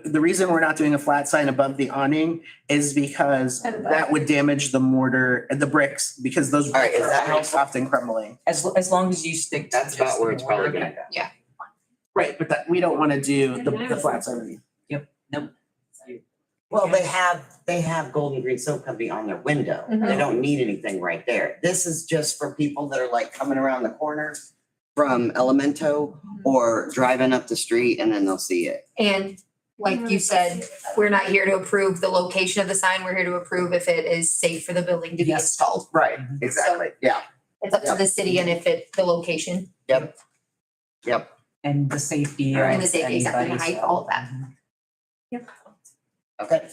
Speaker 8: the reason we're not doing a flat sign above the awning is because that would damage the mortar and the bricks, because those
Speaker 1: All right,
Speaker 8: bricks
Speaker 1: is
Speaker 8: are
Speaker 1: that
Speaker 8: very
Speaker 1: how-
Speaker 8: soft and crumbling.
Speaker 3: As long as you stick to
Speaker 1: That's about
Speaker 3: just
Speaker 1: where
Speaker 3: the
Speaker 1: it's probably
Speaker 3: mortar.
Speaker 1: gonna go.
Speaker 8: Right, but that, we don't wanna do the flat sign.
Speaker 1: Well, they have Golden Green Soap Company on their window. They
Speaker 7: Mhm.
Speaker 1: don't need anything right there. This is just for people that are like coming around the corner from Elemento or driving up the street and then they'll see it.
Speaker 7: And like you said, we're not here to approve the location of the sign, we're here to approve if it is safe for the building to be
Speaker 3: Yes.
Speaker 7: installed.
Speaker 1: Right, exactly. Yeah,
Speaker 7: It's up to the city and if the location
Speaker 1: yep.
Speaker 3: And the safety.
Speaker 7: and the
Speaker 3: of
Speaker 7: safety, exactly, the
Speaker 3: anybody,
Speaker 7: height,
Speaker 3: so.
Speaker 7: all of that.
Speaker 1: Okay.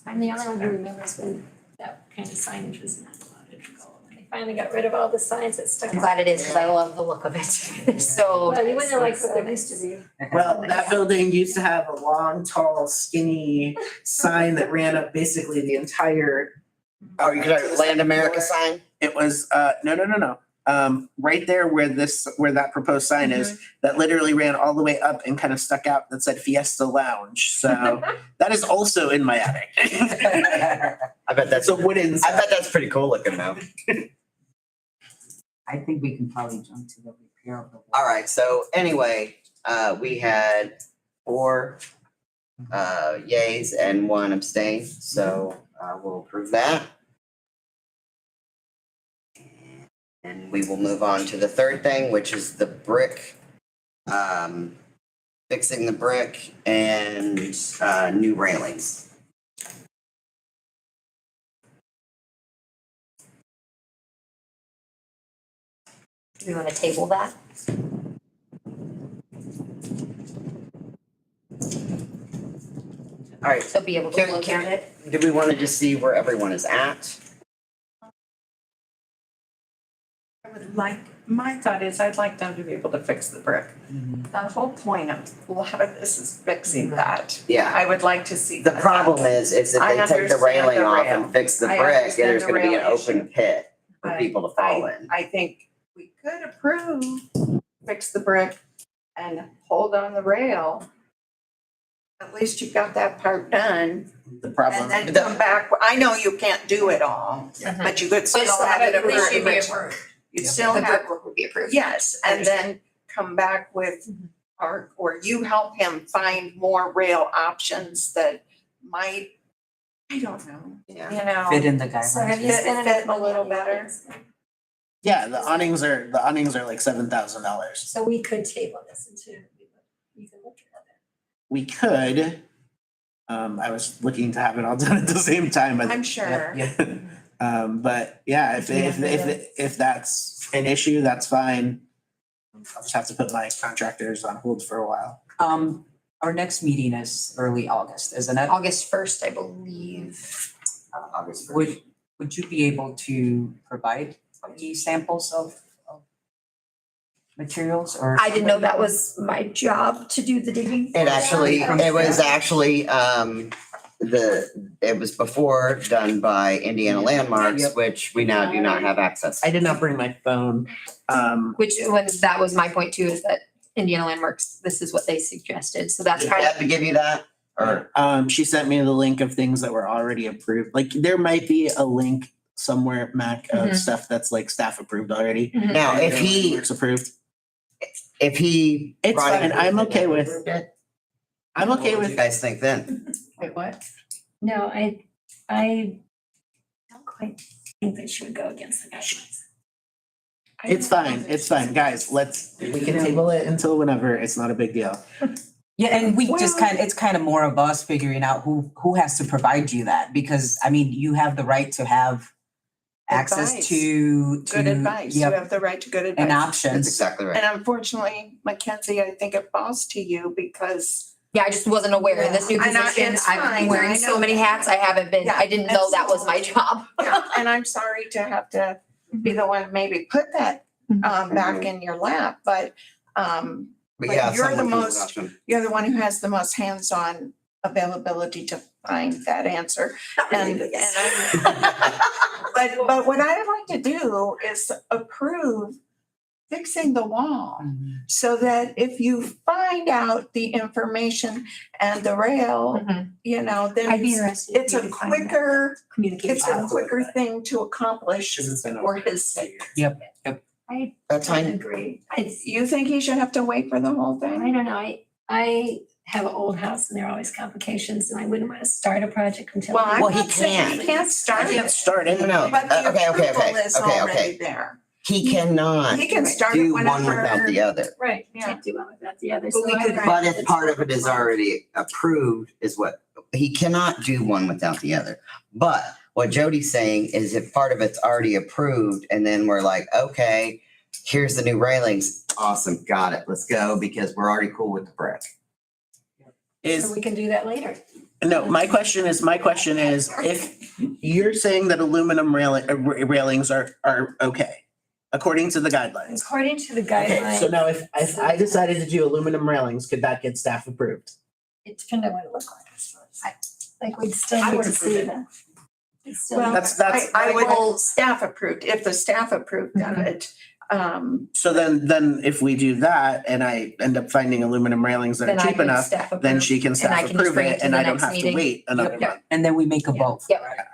Speaker 6: I'm the only one who remembers when that kind of signage was not allowed to go away. finally got rid of all the signs that stuck
Speaker 7: I'm
Speaker 6: out.
Speaker 7: glad it is, because I love the look of it. So.
Speaker 6: Well, you wouldn't have liked what there used to be.
Speaker 8: Well, that building used to have a long, tall, skinny sign that ran up basically the entire.
Speaker 1: Oh, you got a Land America sign?
Speaker 8: It was, no. Right there where that proposed sign is, that literally ran all the way up and kind of stuck out that said Fiesta Lounge. So that is also in my attic.
Speaker 1: I bet that's,
Speaker 8: It's a wooden
Speaker 1: I
Speaker 8: sign.
Speaker 1: bet that's pretty cool looking though.
Speaker 3: I think we can probably jump to the repair of the.
Speaker 1: All right, so anyway, we had 4 yays and 1 abstain, so we'll approve that. And we will move on to the third thing, which is the brick, fixing the brick and new railings.
Speaker 7: Do we want to table that?
Speaker 1: All right,
Speaker 7: So be able to
Speaker 1: Can-
Speaker 7: look
Speaker 1: can-
Speaker 7: at it?
Speaker 1: do we want to just see where everyone is at?
Speaker 2: I would like, my thought is I'd like them to be able to fix the brick. The whole point of a lot of this is fixing that.
Speaker 1: Yeah.
Speaker 2: I would like to see.
Speaker 1: The
Speaker 2: that
Speaker 1: problem is if
Speaker 2: I
Speaker 1: they take the
Speaker 2: understand
Speaker 1: railing
Speaker 2: the
Speaker 1: off
Speaker 2: rail.
Speaker 1: and fix the
Speaker 2: I
Speaker 1: brick,
Speaker 2: understand
Speaker 1: there's
Speaker 2: the
Speaker 1: gonna be an
Speaker 2: rail
Speaker 1: open
Speaker 2: issue.
Speaker 1: pit for
Speaker 2: But
Speaker 1: people to fall in.
Speaker 2: I think we could approve, fix the brick and hold on the rail. At least you've got that part done
Speaker 8: The problem.
Speaker 2: and then come back. I know you can't do it all, but you could still have it
Speaker 7: At least you'd be
Speaker 2: approved.
Speaker 7: approved.
Speaker 2: You'd still
Speaker 7: The
Speaker 2: have,
Speaker 7: brickwork would be approved.
Speaker 2: yes, and then come back with, or you help him find more rail options that might, I don't know,
Speaker 1: Yeah.
Speaker 2: you know.
Speaker 3: Fit in the
Speaker 6: So have
Speaker 3: guidelines.
Speaker 6: you
Speaker 2: Fit-
Speaker 6: spent
Speaker 2: fit
Speaker 6: enough
Speaker 2: a
Speaker 6: money
Speaker 2: little
Speaker 6: on the
Speaker 2: better.
Speaker 6: audience?
Speaker 8: Yeah, the awnings are like $7,000.
Speaker 6: So we could table this until you can look at it.
Speaker 8: We could. I was looking to have it all done at the same time. but-
Speaker 2: I'm sure.
Speaker 8: Yeah. But yeah, if that's an issue, that's fine. I'll just have to put my contractors on hold for a while.
Speaker 3: Our next meeting is early August, isn't it?
Speaker 7: August 1st, I believe.
Speaker 1: August 1st.
Speaker 3: Would you be able to provide any samples of materials or?
Speaker 7: I didn't know that was my job to do the digging.
Speaker 1: It was actually, it was before done by Indiana Landmarks,
Speaker 3: Yep.
Speaker 1: which we now do not have access.
Speaker 8: I did not bring my phone.
Speaker 7: Which that was my point too, is that Indiana Landmarks, this is what they suggested, so that's
Speaker 1: Did
Speaker 7: kind
Speaker 1: Deb give you that? Or,
Speaker 8: She sent me the link of things that were already approved. Like there might be a link somewhere, Mac, of
Speaker 7: Mhm.
Speaker 8: stuff that's like staff approved already.
Speaker 7: Mhm.
Speaker 1: now, if he
Speaker 8: It's approved.
Speaker 1: It's
Speaker 8: It's fine, I'm okay with- I'm
Speaker 1: What
Speaker 8: okay
Speaker 1: do you
Speaker 8: with,
Speaker 1: guys think then?
Speaker 2: Wait, what?
Speaker 6: No, I don't quite think that she would go against the guidelines.
Speaker 8: it's fine, guys, we can table it until whenever, it's not a big deal.
Speaker 3: Yeah, and we just
Speaker 2: Well-
Speaker 3: it's kind of more of us figuring out who has to provide you that, because I mean, you have the right to have access
Speaker 2: Advice.
Speaker 3: to.
Speaker 2: Good advice. You
Speaker 3: Yep,
Speaker 2: have the right to good advice.
Speaker 3: and
Speaker 1: That's
Speaker 3: options.
Speaker 1: exactly right.
Speaker 2: And unfortunately, Mackenzie, I think it falls to you because
Speaker 7: Yeah, I just wasn't aware in this new
Speaker 2: And I-
Speaker 7: position.
Speaker 2: it's
Speaker 7: I'm
Speaker 2: fine,
Speaker 7: wearing
Speaker 2: I
Speaker 7: so
Speaker 2: know
Speaker 7: many
Speaker 2: that.
Speaker 7: hats. I haven't been,
Speaker 2: Yeah,
Speaker 7: I didn't
Speaker 2: and
Speaker 7: know that was
Speaker 2: so-
Speaker 7: my job.
Speaker 2: Yeah, and I'm sorry to have to be the one to maybe put that back in your lap, but
Speaker 1: But
Speaker 2: But
Speaker 1: yeah,
Speaker 2: you're the
Speaker 1: someone who's
Speaker 2: most-
Speaker 1: option.
Speaker 2: you're the one who has the most hands-on availability to find that answer. And but what I'd like to do is approve fixing the wall
Speaker 3: Mhm.
Speaker 2: so that if you find out the information and the rail,
Speaker 7: Mhm.
Speaker 2: you know, then
Speaker 6: I'd be interested.
Speaker 2: it's a quicker,
Speaker 6: Communicate.
Speaker 2: it's a quicker thing to accomplish for his sake.
Speaker 6: I
Speaker 1: That's
Speaker 6: don't
Speaker 1: fine.
Speaker 6: agree.
Speaker 2: You think he should have to wait for the whole
Speaker 6: I
Speaker 2: thing?
Speaker 6: don't know, I have an old house and there are always complications and I wouldn't want to start a project until.
Speaker 2: Well, I'm
Speaker 1: Well, he
Speaker 2: not saying
Speaker 1: can.
Speaker 2: he can't start
Speaker 8: I can't
Speaker 2: it,
Speaker 8: start it.
Speaker 1: No,
Speaker 2: but the
Speaker 1: okay,
Speaker 2: approval is
Speaker 1: okay.
Speaker 2: already there.
Speaker 1: He cannot
Speaker 2: He can start it
Speaker 1: do one
Speaker 2: whenever.
Speaker 1: without the other.
Speaker 6: Right,
Speaker 2: Yeah.
Speaker 6: can't do one without the other.
Speaker 2: But
Speaker 6: So
Speaker 2: we
Speaker 6: I
Speaker 2: could-
Speaker 6: would-
Speaker 1: But if part of it is already approved, is what, he cannot do one without the other. But what Jody's saying is if part of it's already approved and then we're like, okay, here's the new railings, awesome, got it, let's go, because we're already cool with the brick.
Speaker 6: So
Speaker 8: Is,
Speaker 6: we can do that later.
Speaker 8: No, my question is, if you're saying that aluminum railings are okay, according to the guidelines.
Speaker 6: According to the
Speaker 8: Okay, so
Speaker 6: guidelines,
Speaker 8: now if I decided to do aluminum railings, could that get staff approved?
Speaker 6: it depends on what it looks like, I suppose. Like we'd still
Speaker 2: I
Speaker 6: need
Speaker 2: would
Speaker 6: to
Speaker 2: approve
Speaker 6: see
Speaker 2: it.
Speaker 6: them.
Speaker 2: Well,
Speaker 8: That's-
Speaker 2: I
Speaker 7: Well-
Speaker 2: would staff approved, if the staff approved of it.
Speaker 8: So then if we do that and I end up finding aluminum railings that
Speaker 7: Then
Speaker 8: are
Speaker 7: I
Speaker 8: cheap
Speaker 7: could
Speaker 8: enough,
Speaker 7: staff
Speaker 8: then
Speaker 7: approve.
Speaker 8: she can
Speaker 7: I
Speaker 8: staff
Speaker 7: can just
Speaker 8: approve
Speaker 7: bring it
Speaker 8: it
Speaker 7: to
Speaker 8: and
Speaker 7: the
Speaker 8: I don't
Speaker 7: next
Speaker 8: have to
Speaker 7: meeting.
Speaker 8: wait another
Speaker 7: Yep.
Speaker 8: month.
Speaker 3: And then we make a vote for
Speaker 7: Yep.
Speaker 3: it.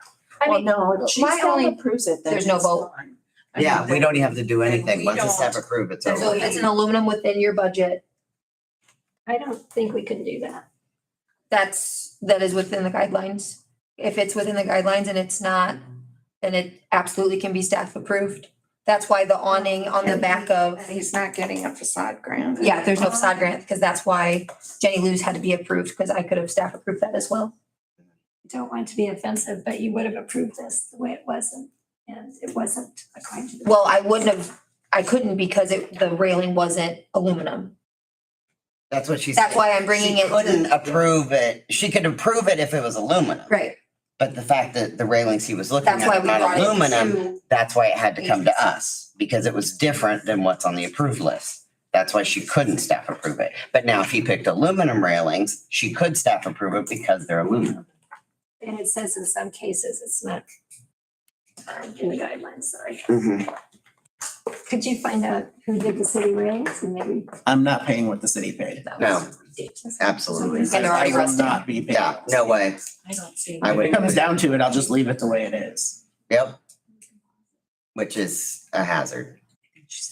Speaker 7: I
Speaker 2: Well,
Speaker 7: mean,
Speaker 2: no, she
Speaker 7: my
Speaker 2: still
Speaker 7: only-
Speaker 2: approves it. then
Speaker 7: there's no
Speaker 2: it's
Speaker 7: vote.
Speaker 2: fine. I
Speaker 1: Yeah,
Speaker 2: mean,
Speaker 1: we don't even have to do
Speaker 2: then
Speaker 1: anything.
Speaker 2: we
Speaker 1: Once the
Speaker 2: don't-
Speaker 1: staff approve, it's
Speaker 7: so
Speaker 1: over.
Speaker 7: if it's an aluminum within your budget,
Speaker 6: I don't think we can do that.
Speaker 7: that is within the guidelines. If it's within the guidelines and it's not, then it absolutely can be staff approved. That's why the awning on the back of,
Speaker 2: And he's not getting a facade grant.
Speaker 7: yeah, there's no facade grant, because that's why Jenny Lou's had to be approved, because I could have staff approved that as well.
Speaker 6: I don't want to be offensive, but you would have approved this the way it wasn't, and it wasn't according to the.
Speaker 7: Well, I couldn't because the railing wasn't aluminum.
Speaker 1: That's what she said.
Speaker 7: That's why I'm bringing
Speaker 1: She
Speaker 7: it.
Speaker 1: couldn't approve it. She could approve it if it was aluminum.
Speaker 7: Right,
Speaker 1: But the fact that the railings he was looking
Speaker 7: that's why
Speaker 1: at
Speaker 7: we
Speaker 1: are not
Speaker 7: brought it
Speaker 1: aluminum,
Speaker 7: to,
Speaker 1: that's why it had to come to us, because it was different than what's on the approved list. That's why she couldn't staff approve it. But now if he picked aluminum railings, she could staff approve it because they're aluminum.
Speaker 6: And it says in some cases, it's not in the guidelines, sorry. Could you find out who did the city railings and maybe?
Speaker 8: I'm not paying what the city paid.
Speaker 1: No, absolutely.
Speaker 7: And they're already
Speaker 8: I will
Speaker 7: rusted.
Speaker 8: not be paying.
Speaker 1: Yeah, no way.
Speaker 2: I don't see.
Speaker 1: I
Speaker 8: If
Speaker 1: would,
Speaker 8: it comes down to it, I'll just leave it the way it is.
Speaker 1: yep. Which is a hazard.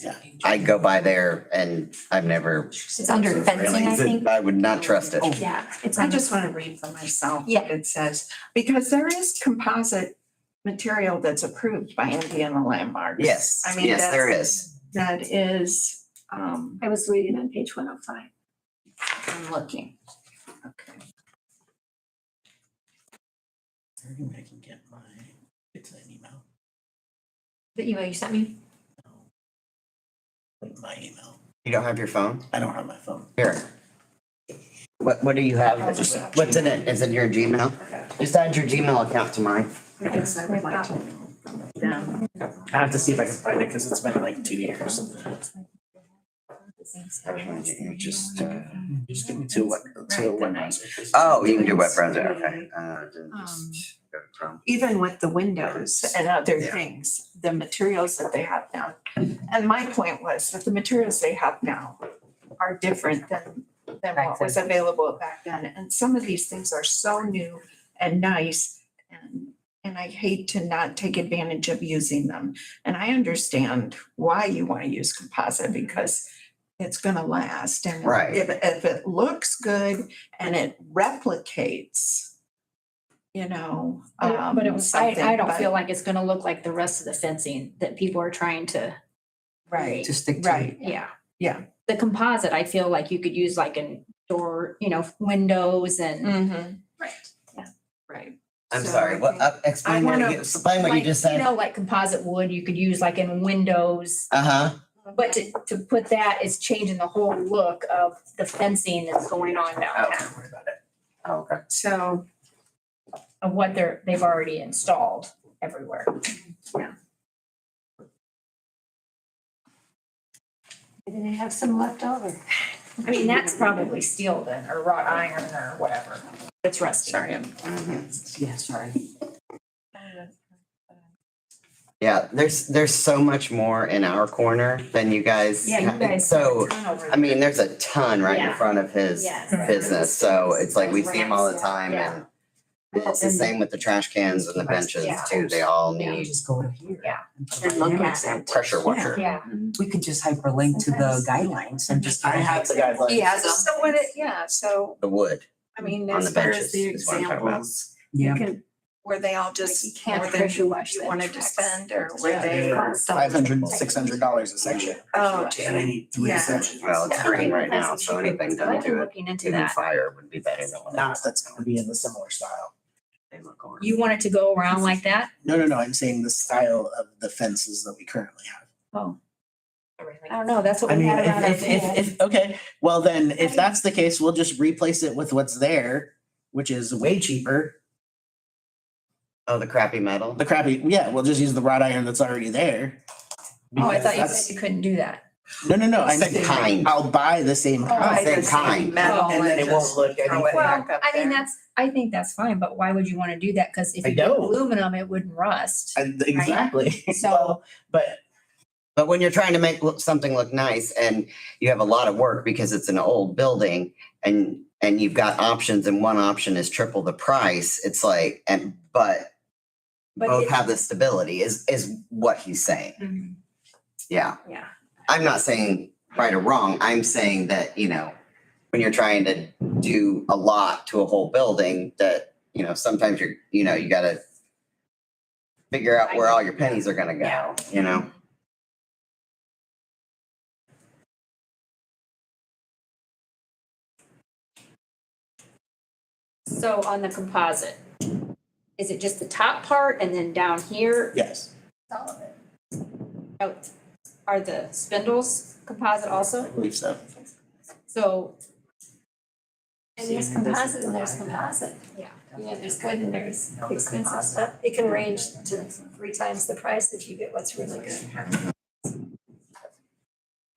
Speaker 8: Yeah.
Speaker 1: I go by there and I've never.
Speaker 7: it's under fencing, I think.
Speaker 1: I would not trust it.
Speaker 6: Yeah, it's
Speaker 2: I just want to read for myself
Speaker 7: Yeah.
Speaker 2: what it says, because there is composite material that's approved by Indiana Landmarks.
Speaker 1: Yes,
Speaker 2: I mean,
Speaker 1: yes, there is.
Speaker 2: That is,
Speaker 6: I was reading on page 105.
Speaker 2: I'm looking. Okay.
Speaker 8: I can get my, it's an email,
Speaker 7: The email you sent me?
Speaker 8: my email.
Speaker 1: You don't have your phone?
Speaker 8: I don't have my phone.
Speaker 1: Here. What do you have? What's in it? Is it your Gmail? Just add your Gmail account to mine.
Speaker 2: I guess I would like to. Yeah.
Speaker 8: I have to see if I can find it because it's been like 2 years.
Speaker 1: Just,
Speaker 8: Just give me two what, browsers.
Speaker 1: oh, you can do web browser, okay. Then just go to Chrome.
Speaker 2: Even with the windows and other
Speaker 1: Yeah.
Speaker 2: things, the materials that they have now. And my point was that the materials they have now are different than what was available back then. And some of these things are so new and nice, and I hate to not take advantage of using them. And I understand why you want to use composite, because it's gonna last. And
Speaker 1: Right.
Speaker 2: if it looks good and it replicates, you know,
Speaker 4: But it was, I
Speaker 2: something,
Speaker 4: don't
Speaker 2: but-
Speaker 4: feel like it's gonna look like the rest of the fencing that people are trying to,
Speaker 2: Right,
Speaker 3: To stick to.
Speaker 2: right,
Speaker 4: yeah.
Speaker 2: Yeah.
Speaker 4: The composite, I feel like you could use like in door, windows and.
Speaker 2: mm-hmm,
Speaker 4: Right.
Speaker 2: right.
Speaker 1: I'm
Speaker 2: So
Speaker 1: sorry,
Speaker 2: I
Speaker 1: what,
Speaker 2: think-
Speaker 1: explain what
Speaker 2: wanna-
Speaker 1: you, explain what you just said.
Speaker 4: Like composite wood, you could use like in windows,
Speaker 1: Uh-huh,
Speaker 4: but to put that is changing the whole look of the fencing that's going on
Speaker 8: Oh,
Speaker 4: downtown.
Speaker 8: don't worry about it.
Speaker 1: oh, okay.
Speaker 2: So,
Speaker 4: Of what they've already installed everywhere.
Speaker 6: Maybe they have some left over.
Speaker 4: I mean, that's probably steel then, or wrought iron or whatever. It's rusty.
Speaker 2: sorry,
Speaker 3: Yeah, sorry.
Speaker 1: Yeah, there's so much more in our corner than you guys.
Speaker 4: Yeah, you
Speaker 1: have.
Speaker 4: guys.
Speaker 1: So, I mean, there's a ton right in
Speaker 4: Yeah.
Speaker 1: front of his
Speaker 4: Yes.
Speaker 1: business, so it's like we see him all the time
Speaker 4: Yeah.
Speaker 1: and it's the same with the trash cans and the benches
Speaker 4: Yeah.
Speaker 1: too, they all
Speaker 3: You
Speaker 1: need
Speaker 3: just go to here.
Speaker 4: Yeah.
Speaker 3: And
Speaker 2: look
Speaker 3: look
Speaker 2: at
Speaker 1: pressure washer.
Speaker 4: Yeah.
Speaker 3: We could just hyperlink to the guidelines and just.
Speaker 8: I have the guidelines.
Speaker 7: He has them.
Speaker 2: So what so,
Speaker 1: The wood.
Speaker 2: I mean,
Speaker 1: On
Speaker 2: as
Speaker 1: the
Speaker 2: far
Speaker 1: benches
Speaker 2: as the
Speaker 1: is what I'm talking about.
Speaker 2: examples, you
Speaker 3: Yeah.
Speaker 2: can, were they all
Speaker 6: You
Speaker 2: just
Speaker 6: can't
Speaker 2: more than
Speaker 6: pressure wash
Speaker 2: you
Speaker 6: that
Speaker 2: wanted to
Speaker 6: tracks.
Speaker 2: spend, or were
Speaker 8: Yeah,
Speaker 2: they?
Speaker 8: they're $500, $600 a section.
Speaker 2: Oh,
Speaker 8: And I
Speaker 2: gee.
Speaker 8: need 3
Speaker 2: Yeah.
Speaker 8: sections.
Speaker 1: Well, it's green right now, so anything done to it,
Speaker 4: Looking into
Speaker 1: even
Speaker 4: that.
Speaker 1: fire would be better than what
Speaker 8: Not that's gonna be in the similar style.
Speaker 1: they look on.
Speaker 4: You want it to go around like that?
Speaker 8: No, I'm saying the style of the fences that we currently have.
Speaker 4: Oh. I don't know, that's what
Speaker 8: I
Speaker 4: we
Speaker 8: mean,
Speaker 4: had around our
Speaker 8: if,
Speaker 4: pool.
Speaker 8: okay, well then, if that's the case, we'll just replace it with what's there which is way cheaper.
Speaker 1: Oh, the crappy metal?
Speaker 8: The crappy, yeah, we'll just use the wrought iron that's already there.
Speaker 4: Oh, I
Speaker 8: Because
Speaker 4: thought you
Speaker 8: that's-
Speaker 4: said you couldn't do that.
Speaker 8: No, I'm
Speaker 1: Said
Speaker 8: saying
Speaker 1: kind.
Speaker 8: I'll buy the same
Speaker 2: Buy
Speaker 8: kind.
Speaker 2: the
Speaker 1: Same kind.
Speaker 2: same metal
Speaker 8: And then
Speaker 2: and
Speaker 8: it won't
Speaker 2: just
Speaker 8: look
Speaker 2: throw
Speaker 8: anything.
Speaker 2: it back up
Speaker 4: I mean,
Speaker 2: there.
Speaker 4: I think that's fine, but why would you wanna do that? Cause if
Speaker 8: I
Speaker 4: you did
Speaker 8: don't.
Speaker 4: aluminum, it wouldn't rust.
Speaker 8: Exactly.
Speaker 4: So-
Speaker 8: But
Speaker 1: But when you're trying to make something look nice and you have a lot of work because it's an old building and you've got options and one option is triple the price, it's like, but
Speaker 4: But
Speaker 1: both
Speaker 4: it-
Speaker 1: have the stability is what he's saying.
Speaker 4: Mhm.
Speaker 1: Yeah.
Speaker 4: Yeah.
Speaker 1: I'm not saying right or wrong. I'm saying that, when you're trying to do a lot to a whole building that, sometimes you gotta figure out where all your pennies are gonna go,
Speaker 4: So on the composite, is it just the top part and then down here?
Speaker 8: yes,
Speaker 4: All of it. Oh, are the spindles composite also?
Speaker 8: I believe so.
Speaker 4: So,
Speaker 6: And there's composite and there's composite.
Speaker 4: yeah.
Speaker 6: Yeah, there's good and there's expensive stuff. It can range to 3 times the price if you get what's really good.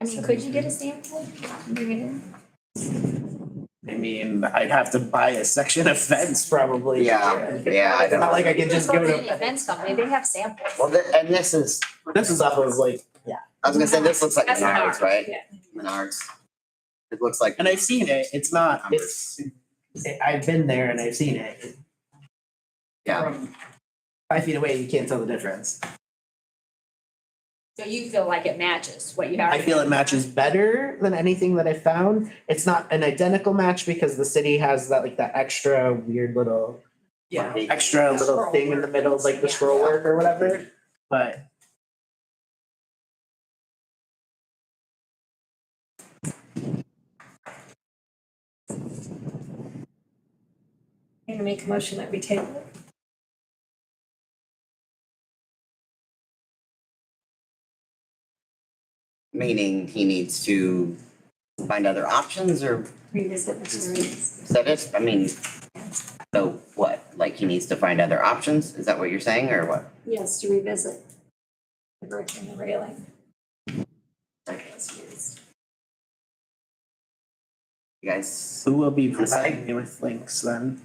Speaker 4: I mean, could you get a sample? Bring it in?
Speaker 8: I mean, I'd have to buy a section of fence probably.
Speaker 1: Yeah, I
Speaker 8: It's not
Speaker 1: don't.
Speaker 8: like I can just go
Speaker 4: Any
Speaker 8: to,
Speaker 4: events company, they have samples.
Speaker 1: Well, and this is,
Speaker 8: this is off of like,
Speaker 1: I was gonna say, this looks like
Speaker 4: That's
Speaker 1: Menards,
Speaker 4: Menards,
Speaker 1: right?
Speaker 4: yeah.
Speaker 1: Menards. It looks like.
Speaker 8: and I've seen it, it's not, I've been there and I've seen it.
Speaker 1: Yeah.
Speaker 8: From 5 feet away, you can't tell the difference.
Speaker 4: So you feel like it matches what you have?
Speaker 8: I feel it matches better than anything that I found. It's not an identical match because the city has that, like, that extra weird little, extra little
Speaker 4: Scroll
Speaker 8: thing in the middle, like the
Speaker 4: Yeah.
Speaker 8: scroll work or whatever, but.
Speaker 6: I'm gonna make a motion that we table it.
Speaker 1: Meaning he needs to find other options or
Speaker 6: Revisit materials.
Speaker 1: set it, so what, like he needs to find other options? Is that what you're saying or what?
Speaker 6: Yes, to revisit the brick and the railing. That was used.
Speaker 1: You guys,
Speaker 8: Who will be providing me with links then?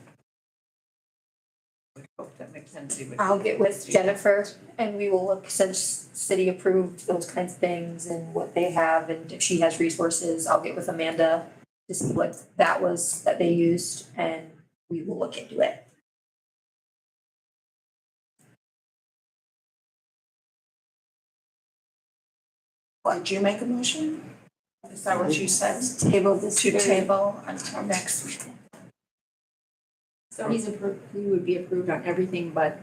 Speaker 7: I'll get with Jennifer and we will look, since city approved those kinds of things and what they have, and if she has resources, I'll get with Amanda to see what that was that they used, and we will look into it.
Speaker 2: Did you make a motion? Is that what you said?
Speaker 6: Table this.
Speaker 2: To table until next week?
Speaker 4: So he's approved, he would be approved on everything but.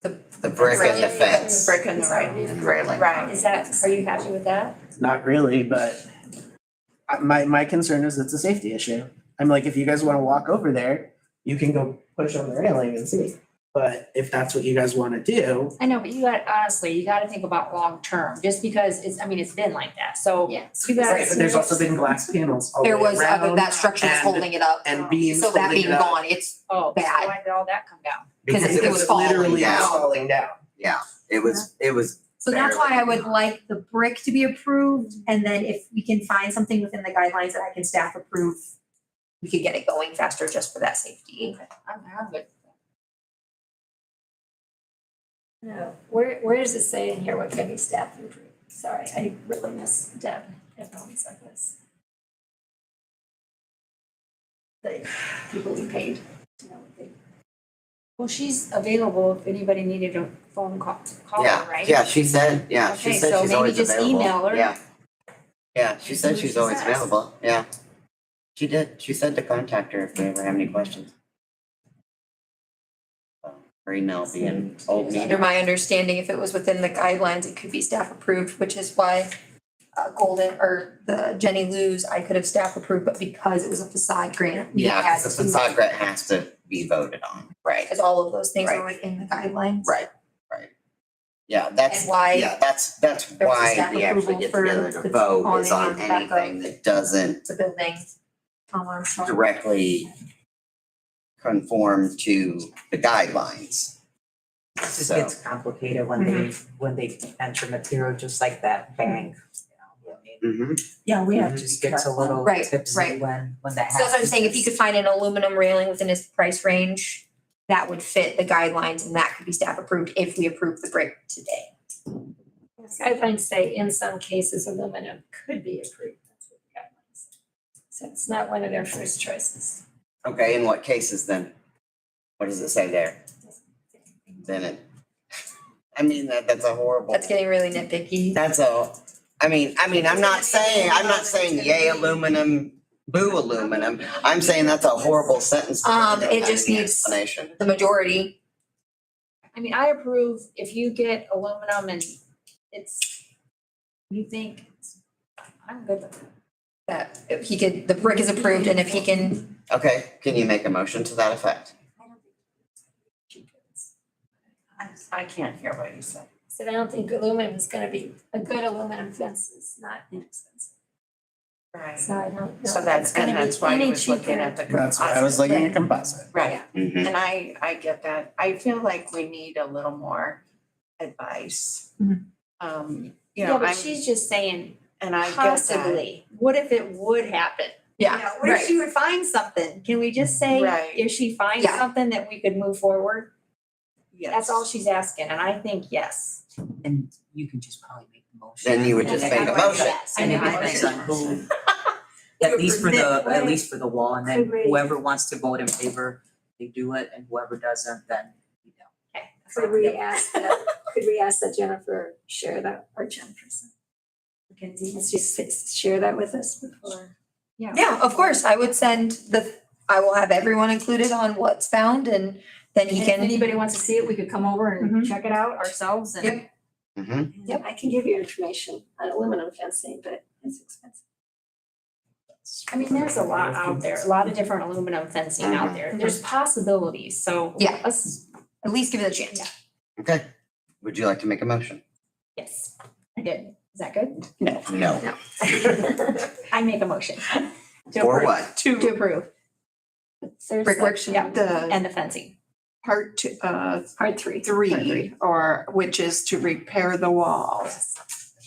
Speaker 1: the brick and the fence
Speaker 2: Brick and the railing.
Speaker 1: and railing.
Speaker 2: Right.
Speaker 4: Is that, are you happy with that?
Speaker 8: Not really, but my concern is it's a safety issue. I'm like, if you guys wanna walk over there, you can go push on the railing and see. But if that's what you guys wanna do,
Speaker 4: I know, but honestly, you gotta think about long-term, just because it's been like that, so.
Speaker 7: Yeah.
Speaker 4: You
Speaker 8: right,
Speaker 4: guys.
Speaker 8: but there's also been glass panels all the
Speaker 7: There
Speaker 8: way
Speaker 7: was,
Speaker 8: around
Speaker 7: that structure was
Speaker 8: and-
Speaker 7: holding it up,
Speaker 8: and beams
Speaker 7: so that
Speaker 8: holding
Speaker 7: being
Speaker 8: it up.
Speaker 7: gone, it's,
Speaker 4: Oh, so
Speaker 7: bad.
Speaker 4: why did all that come down?
Speaker 7: because
Speaker 1: Because
Speaker 7: it was falling
Speaker 8: literally
Speaker 1: down.
Speaker 8: falling down.
Speaker 1: It was,
Speaker 7: so that's why I would like the brick to be approved, and then if we can find something within the guidelines that I can staff approve, we could get it going faster just for that safety.
Speaker 4: I'm good.
Speaker 6: No, where does it say in here what can be staffed and approved? Sorry, I really miss Deb at moments like this. The people we paid to know what they.
Speaker 4: Well, she's available if anybody needed a phone call her, right?
Speaker 1: yeah, she said
Speaker 4: Okay,
Speaker 1: she's
Speaker 4: so maybe
Speaker 1: always
Speaker 4: just
Speaker 1: available.
Speaker 4: email her.
Speaker 1: Yeah. Yeah, she said
Speaker 4: See what
Speaker 1: she's
Speaker 4: she
Speaker 1: always
Speaker 4: says.
Speaker 1: available, yeah. She did, she said to contact her if we ever have any questions. Her email being old
Speaker 7: Under
Speaker 1: meeting.
Speaker 7: my understanding, if it was within the guidelines, it could be staff approved, which is why Golden or the Jenny Lou's, I could have staff approved, but because it was a facade grant, we
Speaker 1: Yeah,
Speaker 7: had
Speaker 1: because the
Speaker 7: to,
Speaker 1: facade grant has to be voted on. Right.
Speaker 7: because all of those things are
Speaker 1: Right.
Speaker 7: within the guidelines.
Speaker 1: Right. Yeah, that's,
Speaker 7: And why
Speaker 1: yeah, that's
Speaker 7: there was a
Speaker 1: why
Speaker 7: staff
Speaker 1: we actually
Speaker 7: approval
Speaker 1: get
Speaker 7: for
Speaker 1: together to
Speaker 7: the
Speaker 1: vote is
Speaker 7: awning
Speaker 1: on
Speaker 7: and back up.
Speaker 1: anything that doesn't
Speaker 7: the building. Tom Armstrong.
Speaker 1: directly conform to the guidelines.
Speaker 3: It just
Speaker 1: So-
Speaker 3: gets complicated when they enter material, just like that bank.
Speaker 2: Yeah, we have
Speaker 3: It
Speaker 2: to
Speaker 3: just
Speaker 2: be
Speaker 3: gets a
Speaker 2: careful.
Speaker 3: little
Speaker 7: Right,
Speaker 3: tipsy
Speaker 7: right.
Speaker 3: when that happens.
Speaker 7: So that's what I'm saying, if he could find an aluminum railing within his price range, that would fit the guidelines and that could be staff approved if we approve the brick today.
Speaker 6: Guidelines say in some cases aluminum could be approved. That's what the guidelines say. So it's not one of their first choices.
Speaker 1: Okay, in what cases then? What does it say there? Then that's a horrible.
Speaker 7: That's getting really nitpicky.
Speaker 1: I'm not saying yay aluminum, boo aluminum. I'm saying that's a horrible sentence.
Speaker 7: It just needs-
Speaker 1: Explanation.
Speaker 7: The majority,
Speaker 4: I mean, I approve if you get aluminum and you think, I'm good with it.
Speaker 7: that if he could, the brick is approved and if he can,
Speaker 1: Okay, can you make a motion to that effect?
Speaker 2: I can't hear what you said.
Speaker 6: So I don't think aluminum is gonna be, a good aluminum fence is not inexpensive.
Speaker 2: Right.
Speaker 6: So I don't know.
Speaker 2: So
Speaker 6: if
Speaker 2: that's,
Speaker 6: it's gonna
Speaker 2: and
Speaker 6: be
Speaker 2: that's why I
Speaker 6: any
Speaker 2: was looking
Speaker 6: cheaper.
Speaker 2: at the
Speaker 8: That's why I was looking at composite.
Speaker 2: Right,
Speaker 1: Mhm.
Speaker 2: and I get that. I feel like we need a little more advice.
Speaker 6: Mhm.
Speaker 2: You
Speaker 4: Yeah,
Speaker 2: know,
Speaker 4: but
Speaker 2: I'm,
Speaker 4: she's just saying
Speaker 2: and I get that.
Speaker 4: possibly, what if it would happen? You
Speaker 7: yeah,
Speaker 4: know, what if
Speaker 7: right.
Speaker 4: she would find something? Can we just say,
Speaker 2: Right.
Speaker 4: if she finds
Speaker 7: Yeah.
Speaker 4: something that we could move forward?
Speaker 2: Yes.
Speaker 4: That's all she's asking, and I think yes.
Speaker 3: And you can just probably make the motion.
Speaker 1: Then you would just make a motion.
Speaker 4: Yes,
Speaker 3: And it
Speaker 4: I
Speaker 3: depends
Speaker 4: think-
Speaker 3: on who, at least for the wall, and then
Speaker 6: Agreed.
Speaker 3: whoever wants to vote in favor, they do it, and whoever doesn't, then we don't.
Speaker 4: Okay.
Speaker 6: Could we ask that Jennifer share that, or Jennifer, Mackenzie, can you share that with us before?
Speaker 7: Yeah, of course, I would I will have everyone included on what's found and then he
Speaker 4: And if
Speaker 7: can,
Speaker 4: anybody wants to see it, we could come over and
Speaker 6: Mhm.
Speaker 4: check it out ourselves and.
Speaker 7: Yep.
Speaker 1: Mhm.
Speaker 6: Yep, I can give you information on aluminum fencing, but it's expensive.
Speaker 4: I mean, there's a lot out there, a lot of different aluminum fencing out there. There's possibilities, so.
Speaker 7: Yeah.
Speaker 4: Let's,
Speaker 7: at least give it a chance.
Speaker 1: Okay, would you like to make a motion?
Speaker 4: yes, I did. Is that good?
Speaker 2: No.
Speaker 1: No.
Speaker 4: I make a motion. To
Speaker 1: For
Speaker 4: approve.
Speaker 1: what?
Speaker 4: To approve,
Speaker 7: Brickwork,
Speaker 4: yeah,
Speaker 2: The
Speaker 4: and the fencing.
Speaker 2: part two,
Speaker 6: Part three.
Speaker 2: three, or which is to repair the walls.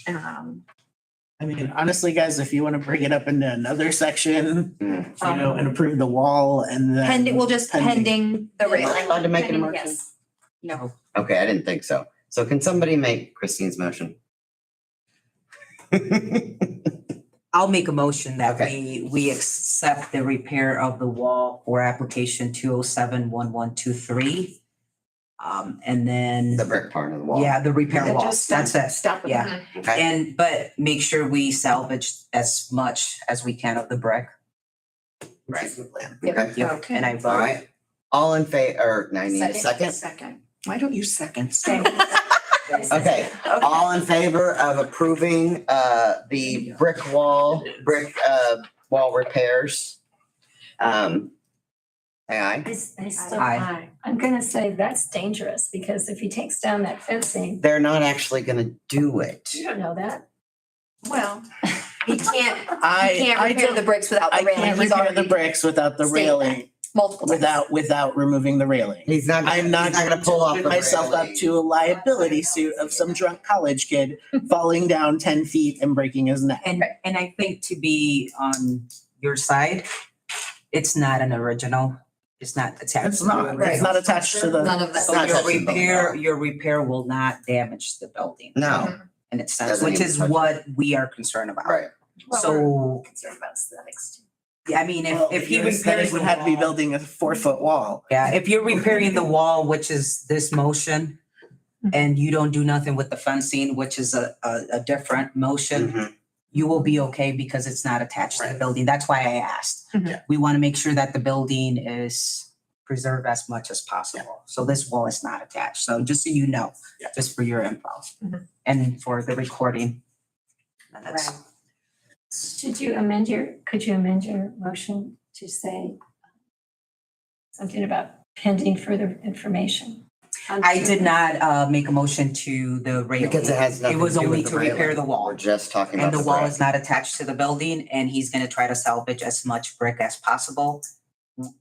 Speaker 8: I mean, honestly, guys, if you wanna bring it up into another section,
Speaker 1: Mm.
Speaker 8: and approve the wall and then.
Speaker 7: Pending, we'll just pending the
Speaker 1: Am I
Speaker 7: railing.
Speaker 1: allowed to make an
Speaker 4: Pending,
Speaker 1: motion?
Speaker 4: yes.
Speaker 2: No.
Speaker 1: Okay, I didn't think so. So can somebody make Christine's motion?
Speaker 3: I'll make a motion that we accept the repair of the wall for application 207-1123. And then,
Speaker 1: The brick part of the wall.
Speaker 3: yeah, the repair
Speaker 2: And
Speaker 3: wall,
Speaker 2: just
Speaker 3: that's it.
Speaker 2: Stop with
Speaker 3: Yeah.
Speaker 2: that.
Speaker 1: Okay,
Speaker 3: And, but make sure we salvage as much as we can of the brick.
Speaker 2: Right.
Speaker 1: okay,
Speaker 3: Yep,
Speaker 2: Okay.
Speaker 3: and I
Speaker 1: all
Speaker 3: vote.
Speaker 1: right. All in favor, or I need a second?
Speaker 2: Second. Why don't you second?
Speaker 1: Okay, all in favor of approving the brick wall repairs? Say aye.
Speaker 6: I still,
Speaker 3: Aye.
Speaker 6: I'm gonna say that's dangerous, because if he takes down that fencing,
Speaker 1: They're not actually gonna do it.
Speaker 6: you don't know that.
Speaker 2: Well,
Speaker 7: He can't,
Speaker 8: I
Speaker 7: repair the bricks without
Speaker 8: I
Speaker 7: the railing.
Speaker 8: can't
Speaker 7: He's
Speaker 8: repair the
Speaker 7: already
Speaker 8: bricks without the
Speaker 7: stated
Speaker 8: railing,
Speaker 7: multiple times.
Speaker 8: without removing the railing.
Speaker 1: He's not,
Speaker 8: I'm not
Speaker 1: he's not
Speaker 8: going
Speaker 1: gonna
Speaker 8: to
Speaker 1: pull off
Speaker 8: open
Speaker 1: the
Speaker 8: myself up
Speaker 1: railing.
Speaker 8: to a liability suit of some drunk college kid falling down 10 feet and breaking his neck.
Speaker 3: And I think to be on your side, it's not an original, it's not attached.
Speaker 8: It's
Speaker 3: to
Speaker 8: not,
Speaker 3: the
Speaker 8: it's not attached to the.
Speaker 7: None of that.
Speaker 3: So
Speaker 1: not
Speaker 3: your
Speaker 1: touching the
Speaker 3: repair will not damage the building.
Speaker 1: No,
Speaker 3: In its sense,
Speaker 1: Doesn't
Speaker 3: which
Speaker 1: even
Speaker 3: is
Speaker 1: touch it.
Speaker 3: what we are concerned about.
Speaker 1: right.
Speaker 3: So,
Speaker 6: Concerned about aesthetics too.
Speaker 3: yeah, I mean, if he
Speaker 8: Your
Speaker 3: repairs
Speaker 8: aesthetic
Speaker 3: the
Speaker 8: would have to be
Speaker 3: wall-
Speaker 8: building a 4-foot wall.
Speaker 3: Yeah, if you're repairing the wall, which is this motion, and you don't do nothing with the fencing, which is a different motion,
Speaker 1: Mhm.
Speaker 3: you will be okay because it's not attached to the
Speaker 8: Right.
Speaker 3: building. That's why I asked.
Speaker 2: Mhm.
Speaker 3: We want to make sure that the building is preserved as much as possible. So this wall is not attached. So just so you know,
Speaker 8: Yeah.
Speaker 3: just for your info
Speaker 2: Mhm.
Speaker 3: and for the recording. And that's-
Speaker 6: Could you amend your motion to say something about pending further information?
Speaker 3: I did not make a motion to the railing.
Speaker 1: Because it has nothing
Speaker 3: It was
Speaker 1: to do
Speaker 3: only
Speaker 1: with the
Speaker 3: to repair
Speaker 1: railing.
Speaker 3: the wall.
Speaker 1: We're just talking about
Speaker 3: And
Speaker 1: the
Speaker 3: the wall
Speaker 1: brick.
Speaker 3: is not attached to the building, and he's gonna try to salvage as much brick as possible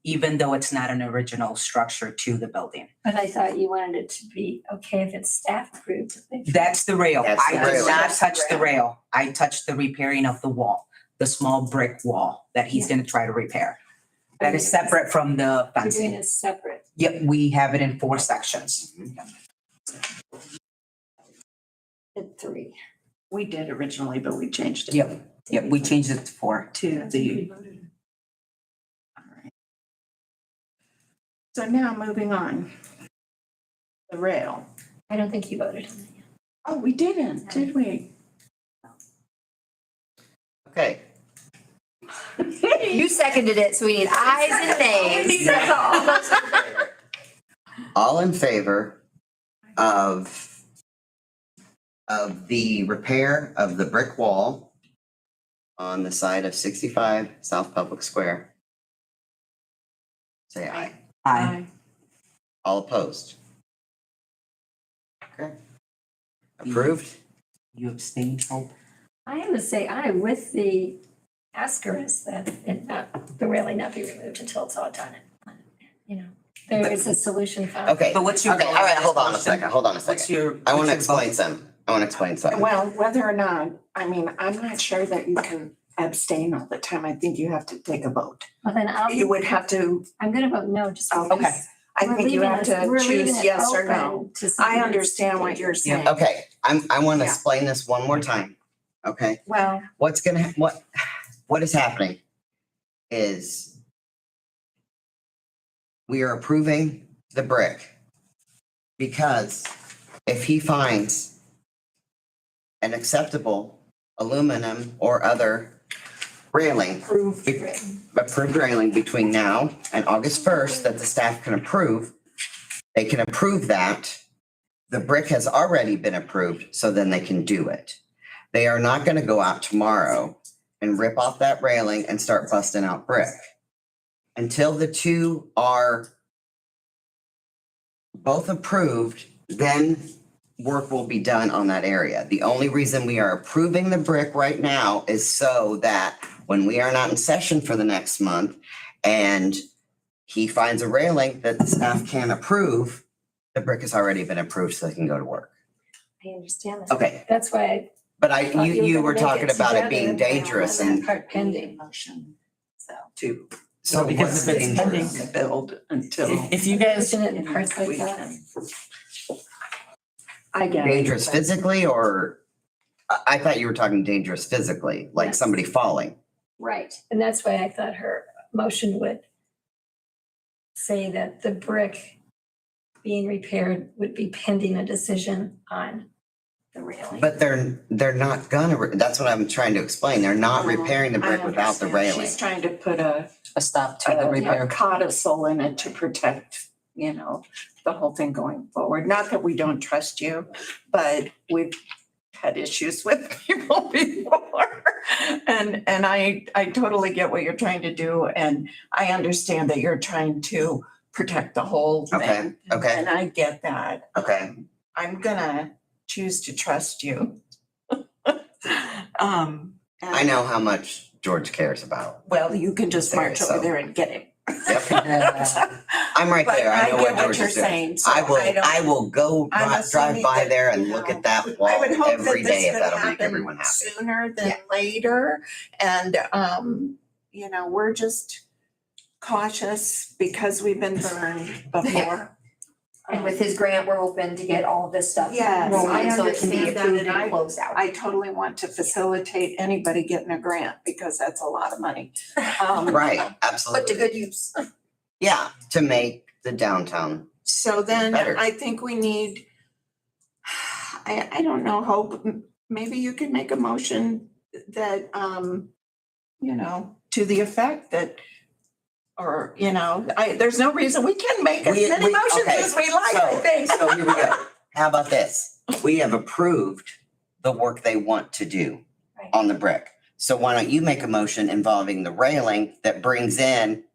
Speaker 3: even though it's not an original structure to the building.
Speaker 6: But I thought you wanted it to be okay if it's staff approved.
Speaker 3: That's the rail.
Speaker 1: That's
Speaker 3: I
Speaker 1: the
Speaker 3: did
Speaker 1: rail.
Speaker 3: not touch the rail. I touched the repairing of the wall, the small brick wall that he's gonna try to repair. That is separate from the
Speaker 6: We're doing
Speaker 3: fencing.
Speaker 6: it separate.
Speaker 3: Yep, we have it in 4 sections.
Speaker 6: At 3.
Speaker 2: We did originally, but we changed it.
Speaker 3: Yep, we changed it to 4.
Speaker 2: To the. All right. So now moving on. The rail.
Speaker 6: I don't think you voted on it.
Speaker 2: Oh, we didn't, did we?
Speaker 1: Okay,
Speaker 7: You seconded it, so we need ayes and nays. That's all.
Speaker 1: all in favor of the repair of the brick wall on the side of 65 South Public Square? Say aye.
Speaker 3: Aye.
Speaker 1: All opposed? Okay. Approved?
Speaker 3: You abstained, Hope?
Speaker 6: I am to say aye with the asterisk that the railing not be removed until it's all done. You know, there is a solution found.
Speaker 1: Okay,
Speaker 3: But what's your
Speaker 1: okay,
Speaker 3: vote
Speaker 1: all
Speaker 3: on
Speaker 1: right,
Speaker 3: this
Speaker 1: hold on a
Speaker 3: motion?
Speaker 1: second, hold on a
Speaker 3: What's
Speaker 1: second.
Speaker 3: your?
Speaker 1: I wanna
Speaker 3: what's your vote?
Speaker 1: explain something. I wanna explain something.
Speaker 2: Well, whether or not, I mean, I'm not sure that you can abstain all the time. I think you have to take a vote.
Speaker 6: Well, then
Speaker 2: You would have to,
Speaker 6: I'm gonna vote no, just
Speaker 2: Oh,
Speaker 6: because.
Speaker 2: okay. I
Speaker 6: we're
Speaker 2: think you
Speaker 6: leaving
Speaker 2: have
Speaker 6: it-
Speaker 2: to
Speaker 6: we're leaving
Speaker 2: choose
Speaker 6: it
Speaker 2: yes or no.
Speaker 6: open to
Speaker 2: I
Speaker 6: something that's
Speaker 2: understand what you're
Speaker 6: dangerous.
Speaker 2: saying.
Speaker 1: Okay, I wanna
Speaker 2: Yeah.
Speaker 1: explain this one more time, okay?
Speaker 2: Well,
Speaker 1: What is happening is we are approving the brick because if he finds an acceptable aluminum or other railing, approved railing between now and August 1st that the staff can approve, they can approve that. The brick has already been approved, so then they can do it. They are not gonna go out tomorrow and rip off that railing and start busting out brick. Until the two are both approved, then work will be done on that area. The only reason we are approving the brick right now is so that when we are not in session for the next month and he finds a railing that the staff can approve, the brick has already been approved, so they can go to work.
Speaker 6: I understand that.
Speaker 1: Okay,
Speaker 6: That's why
Speaker 1: but
Speaker 6: I thought
Speaker 1: you were
Speaker 6: gonna make
Speaker 1: talking about it being
Speaker 6: together,
Speaker 1: dangerous
Speaker 6: that
Speaker 1: and
Speaker 6: part pending.
Speaker 2: motion
Speaker 6: So.
Speaker 2: to.
Speaker 1: so
Speaker 3: because
Speaker 1: what's
Speaker 3: if it's
Speaker 1: dangerous?
Speaker 2: Pending build until.
Speaker 3: If you guys,
Speaker 6: Isn't it in parts like that?
Speaker 2: I get it.
Speaker 1: Dangerous
Speaker 2: but-
Speaker 1: physically or, I thought you were talking dangerous physically, like
Speaker 6: Yes.
Speaker 1: somebody falling.
Speaker 6: Right, and that's why I thought her motion would say that the brick being repaired would be pending a decision on the railing.
Speaker 1: But they're not gonna, that's what I'm trying to explain. They're not repairing the brick
Speaker 2: I
Speaker 1: without the
Speaker 2: understand.
Speaker 1: railing.
Speaker 2: She's trying to put a
Speaker 3: stop to the
Speaker 2: a
Speaker 3: repair.
Speaker 2: codicil in it to protect, you know, the whole thing going forward. Not that we don't trust you, but we've had issues with people before. And I totally get what you're trying to do, and I understand that you're trying to protect the whole
Speaker 1: Okay,
Speaker 2: thing.
Speaker 1: okay,
Speaker 2: And I get that.
Speaker 1: okay.
Speaker 2: I'm gonna choose to trust you.
Speaker 1: I know how much George cares about.
Speaker 2: Well, you can just march
Speaker 1: There,
Speaker 2: over
Speaker 1: so-
Speaker 2: there and get him.
Speaker 1: Yep, I'm right
Speaker 2: But
Speaker 1: there. I know what
Speaker 2: get
Speaker 1: George
Speaker 2: you're
Speaker 1: is doing.
Speaker 2: saying, so
Speaker 1: I
Speaker 2: don't-
Speaker 1: will go
Speaker 2: I'm
Speaker 1: drive
Speaker 2: assuming
Speaker 1: by
Speaker 2: that,
Speaker 1: there and
Speaker 2: you
Speaker 1: look
Speaker 2: know,
Speaker 1: at that
Speaker 2: I
Speaker 1: wall
Speaker 2: would hope
Speaker 1: every
Speaker 2: that this
Speaker 1: day if
Speaker 2: could
Speaker 1: that'll make
Speaker 2: happen
Speaker 1: everyone happy.
Speaker 2: sooner than
Speaker 1: Yeah.
Speaker 2: later. And, you know, we're just cautious because we've been burned before.
Speaker 7: And with his grant, we're hoping to get all of this stuff
Speaker 2: Yes,
Speaker 7: rolling
Speaker 2: I
Speaker 7: so it can be
Speaker 2: understand that,
Speaker 7: approved
Speaker 2: and
Speaker 7: and closed out.
Speaker 2: I totally want to facilitate anybody getting a grant because that's a lot of money.
Speaker 1: Right,
Speaker 7: Put to
Speaker 1: absolutely.
Speaker 7: good use.
Speaker 1: Yeah, to make the downtown.
Speaker 2: So then
Speaker 1: Better.
Speaker 2: I think we need, I don't know, Hope, maybe you can make a motion that, you know, to the effect that, or, you know, there's no reason we can make as
Speaker 1: We-
Speaker 2: many
Speaker 1: we-
Speaker 2: motions
Speaker 1: okay,
Speaker 2: as we like, I think.
Speaker 1: So here we go. How about this? We have approved the work they want to do
Speaker 6: Right.
Speaker 1: on the brick. So why don't you make a motion involving the railing that brings in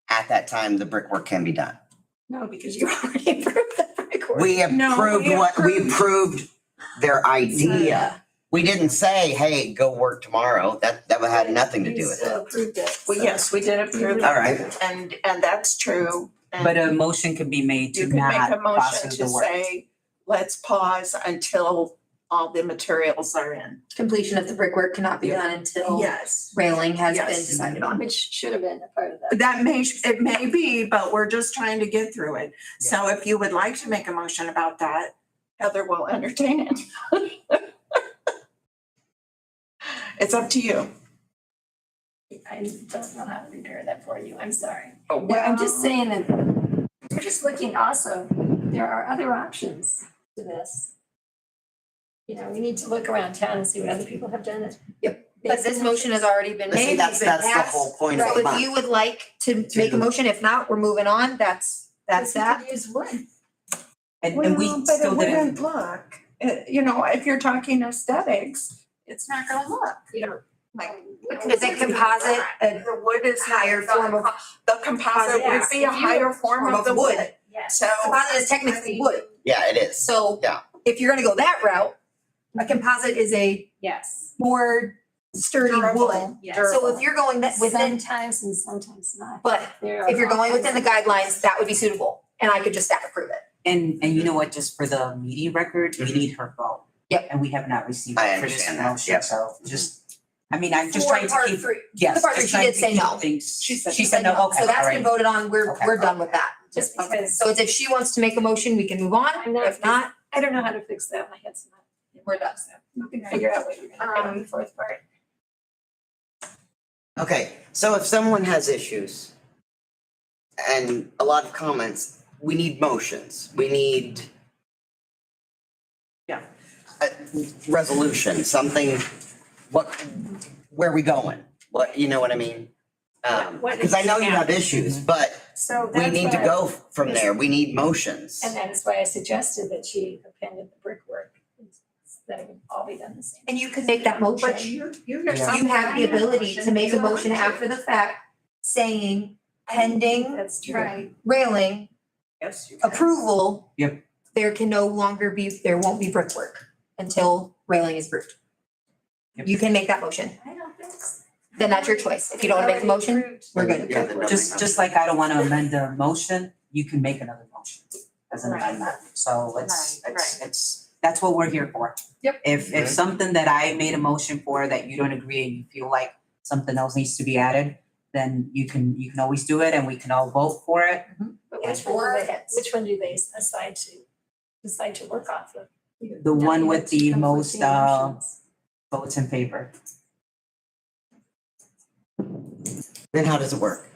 Speaker 1: at that time the brickwork can be done?
Speaker 6: No, because you already approved the brick work.
Speaker 1: We
Speaker 2: No,
Speaker 1: approved
Speaker 2: we
Speaker 1: what, we
Speaker 2: approved-
Speaker 1: approved their idea. We didn't say, hey, go work tomorrow. That had nothing to do
Speaker 6: You
Speaker 1: with
Speaker 6: still
Speaker 1: it.
Speaker 6: approved it.
Speaker 2: Well, yes, we did approve
Speaker 1: All
Speaker 2: it,
Speaker 1: right.
Speaker 2: and that's true. And
Speaker 3: But a motion could be made
Speaker 2: you
Speaker 3: to
Speaker 2: could make a
Speaker 3: not
Speaker 2: motion
Speaker 3: process
Speaker 2: to
Speaker 3: the work.
Speaker 2: say, let's pause until all the materials are in.
Speaker 7: Completion of the brickwork cannot be done until
Speaker 2: Yes.
Speaker 7: railing has been
Speaker 2: Yes.
Speaker 7: decided on.
Speaker 6: Which should have been a part of that.
Speaker 2: It may be, but we're just trying to get through it. So if you would like to make a motion about that, Heather will entertain it. It's up to you.
Speaker 6: I don't know how to repair that for you, I'm sorry.
Speaker 2: Oh,
Speaker 6: Yeah, I'm just saying that we're just looking also, there are other options to this. You know, we need to look around town and see what other people have done.
Speaker 7: But this motion has already been
Speaker 1: But see,
Speaker 7: made,
Speaker 1: that's
Speaker 7: it's been
Speaker 1: the
Speaker 7: passed.
Speaker 1: whole point
Speaker 7: So
Speaker 1: of
Speaker 7: if
Speaker 1: mine.
Speaker 7: you would like to make a motion, if not, we're moving on, that's that.
Speaker 6: Use wood.
Speaker 3: And
Speaker 2: Well,
Speaker 3: we
Speaker 2: but it
Speaker 3: still
Speaker 2: wouldn't
Speaker 3: didn't,
Speaker 2: look, you know, if you're talking aesthetics, it's not gonna look,
Speaker 6: You know,
Speaker 2: like.
Speaker 7: Is it composite, a
Speaker 2: The wood is
Speaker 7: higher form of,
Speaker 2: The composite would be a higher form of the wood,
Speaker 6: yes.
Speaker 2: so.
Speaker 7: composite is technically wood,
Speaker 1: Yeah, it is.
Speaker 7: so
Speaker 1: Yeah.
Speaker 7: if you're gonna go that route, a composite is a
Speaker 6: Yes.
Speaker 7: more sturdy
Speaker 2: Durable.
Speaker 7: wood.
Speaker 6: Yes.
Speaker 7: So if you're going that within,
Speaker 6: Sometimes and sometimes not.
Speaker 7: but
Speaker 6: There
Speaker 7: if you're
Speaker 6: are
Speaker 7: going within the
Speaker 6: all kinds
Speaker 7: guidelines, that would be suitable, and I could just staff approve it.
Speaker 3: and you know what, just for the meeting record, we need her vote.
Speaker 7: Yep.
Speaker 3: And we have not received
Speaker 1: I
Speaker 3: it for this
Speaker 1: understand that,
Speaker 3: motion,
Speaker 1: yep.
Speaker 3: so just, I mean, I'm just
Speaker 7: For
Speaker 3: trying to
Speaker 7: part
Speaker 3: keep,
Speaker 7: three.
Speaker 3: yes,
Speaker 7: The part
Speaker 3: just
Speaker 7: three, she
Speaker 3: trying
Speaker 7: did
Speaker 3: to
Speaker 7: say
Speaker 3: keep
Speaker 7: no.
Speaker 3: things.
Speaker 2: She said
Speaker 3: She said no, okay,
Speaker 7: So that's
Speaker 3: all
Speaker 7: been
Speaker 3: right.
Speaker 7: voted on, we're
Speaker 3: Okay.
Speaker 7: done with that.
Speaker 6: Just because
Speaker 7: So it's if she wants to make a motion, we can move on,
Speaker 6: I'm not-
Speaker 7: if not,
Speaker 6: I don't know how to fix that, my head's not.
Speaker 7: we're done.
Speaker 6: You can figure out what you're gonna do on the fourth part.
Speaker 1: Okay, so if someone has issues and a lot of comments, we need motions. We need
Speaker 2: Yeah.
Speaker 1: a resolution, something, where are we going? What, you know what I mean?
Speaker 6: What
Speaker 1: Because I know you have
Speaker 6: needs
Speaker 1: issues, but
Speaker 6: So
Speaker 1: we
Speaker 6: that's
Speaker 1: need to
Speaker 6: why-
Speaker 1: go from there. We need motions.
Speaker 6: And that is why I suggested that she appended the brickwork, that it would all be done the same.
Speaker 7: And you could make that motion.
Speaker 2: But you
Speaker 3: Yeah.
Speaker 7: You have the ability to make a motion after the fact saying pending
Speaker 6: That's true.
Speaker 2: Right,
Speaker 7: railing
Speaker 2: yes, you can.
Speaker 7: approval.
Speaker 3: Yep.
Speaker 7: There can no longer be, there won't be brickwork until railing is approved.
Speaker 3: Yep.
Speaker 7: You can make that motion.
Speaker 6: I don't think so.
Speaker 7: Then that's your choice. If you don't wanna make the motion, we're good.
Speaker 1: Yeah, then
Speaker 3: Just like I don't wanna amend the motion, you can make another motion as an
Speaker 2: Right.
Speaker 3: amendment, so
Speaker 2: Right,
Speaker 3: it's, that's what we're here for.
Speaker 7: Yep.
Speaker 3: If
Speaker 1: Okay.
Speaker 3: something that I made a motion for that you don't agree and you feel like something else needs to be added, then you can always do it and we can all vote for it.
Speaker 6: But
Speaker 7: Yeah,
Speaker 6: which one
Speaker 7: or
Speaker 6: do they,
Speaker 7: it's-
Speaker 6: which one do they decide to work off of?
Speaker 3: The one with the most
Speaker 6: Conflicting emotions.
Speaker 3: votes in favor.
Speaker 1: Then how does it work?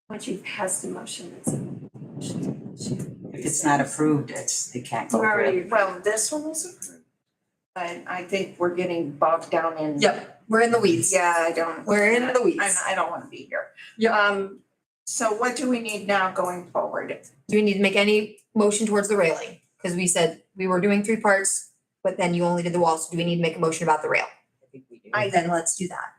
Speaker 6: Once you pass the motion, it's a motion.
Speaker 3: If it's not approved, it can't go
Speaker 6: We're
Speaker 3: through.
Speaker 6: already.
Speaker 2: Well, this one was approved. But I think we're getting bogged down in.
Speaker 7: Yep, we're in the weeds.
Speaker 2: Yeah, I don't.
Speaker 7: We're in the weeds.
Speaker 2: I don't wanna be here.
Speaker 7: Yep.
Speaker 2: So what do we need now going forward?
Speaker 7: Do we need to make any motion towards the railing? Cause we said we were doing 3 parts, but then you only did the walls. So do we need to make a motion about the rail?
Speaker 3: I think we do.
Speaker 7: Then let's do that.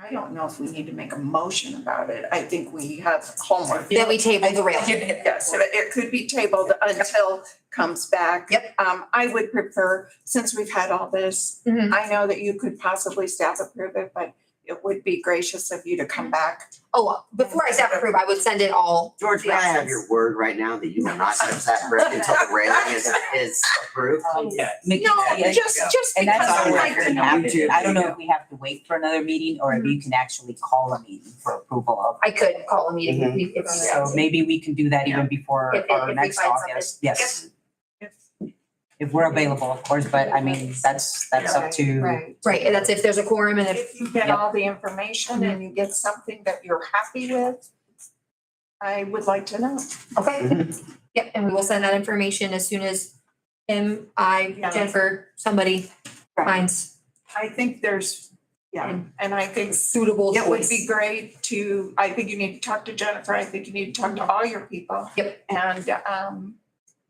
Speaker 2: I don't know if we need to make a motion about it. I think we have homework.
Speaker 7: Then we table the rail.
Speaker 2: Yes, it could be tabled until comes back.
Speaker 7: Yep.
Speaker 2: I would prefer, since we've had all this,
Speaker 7: Mhm.
Speaker 2: I know that you could possibly staff approve it, but it would be gracious of you to come back.
Speaker 7: Oh, before I staff approve, I would send it all.
Speaker 1: George, can I have your word right now that you will not touch that brick until the railing is approved?
Speaker 3: Mickey,
Speaker 2: No,
Speaker 3: yeah,
Speaker 2: just
Speaker 3: and
Speaker 2: because
Speaker 3: that's
Speaker 2: I'd
Speaker 3: all
Speaker 2: like to
Speaker 3: record.
Speaker 2: know.
Speaker 3: I don't know if we have to wait for another meeting or if you can actually call a meeting for approval of.
Speaker 7: I could call a meeting if you
Speaker 3: So
Speaker 7: guys.
Speaker 3: maybe we can do that even before
Speaker 7: If
Speaker 3: our
Speaker 7: we
Speaker 3: next
Speaker 7: find something.
Speaker 3: August, yes. If we're available, of course, but I mean, that's up to.
Speaker 2: Right.
Speaker 7: Right, and that's if there's a quorum and if,
Speaker 2: If you get all the information and you get something that you're happy with, I would like to know.
Speaker 7: okay. Yep, and we will send that information as soon as him, I,
Speaker 2: Yeah.
Speaker 7: Jennifer, somebody finds
Speaker 2: I think there's, yeah, and I think
Speaker 7: suitable
Speaker 2: it would
Speaker 7: choice.
Speaker 2: be great to, I think you need to talk to Jennifer, I think you need to talk to all your people.
Speaker 7: Yep.
Speaker 2: And,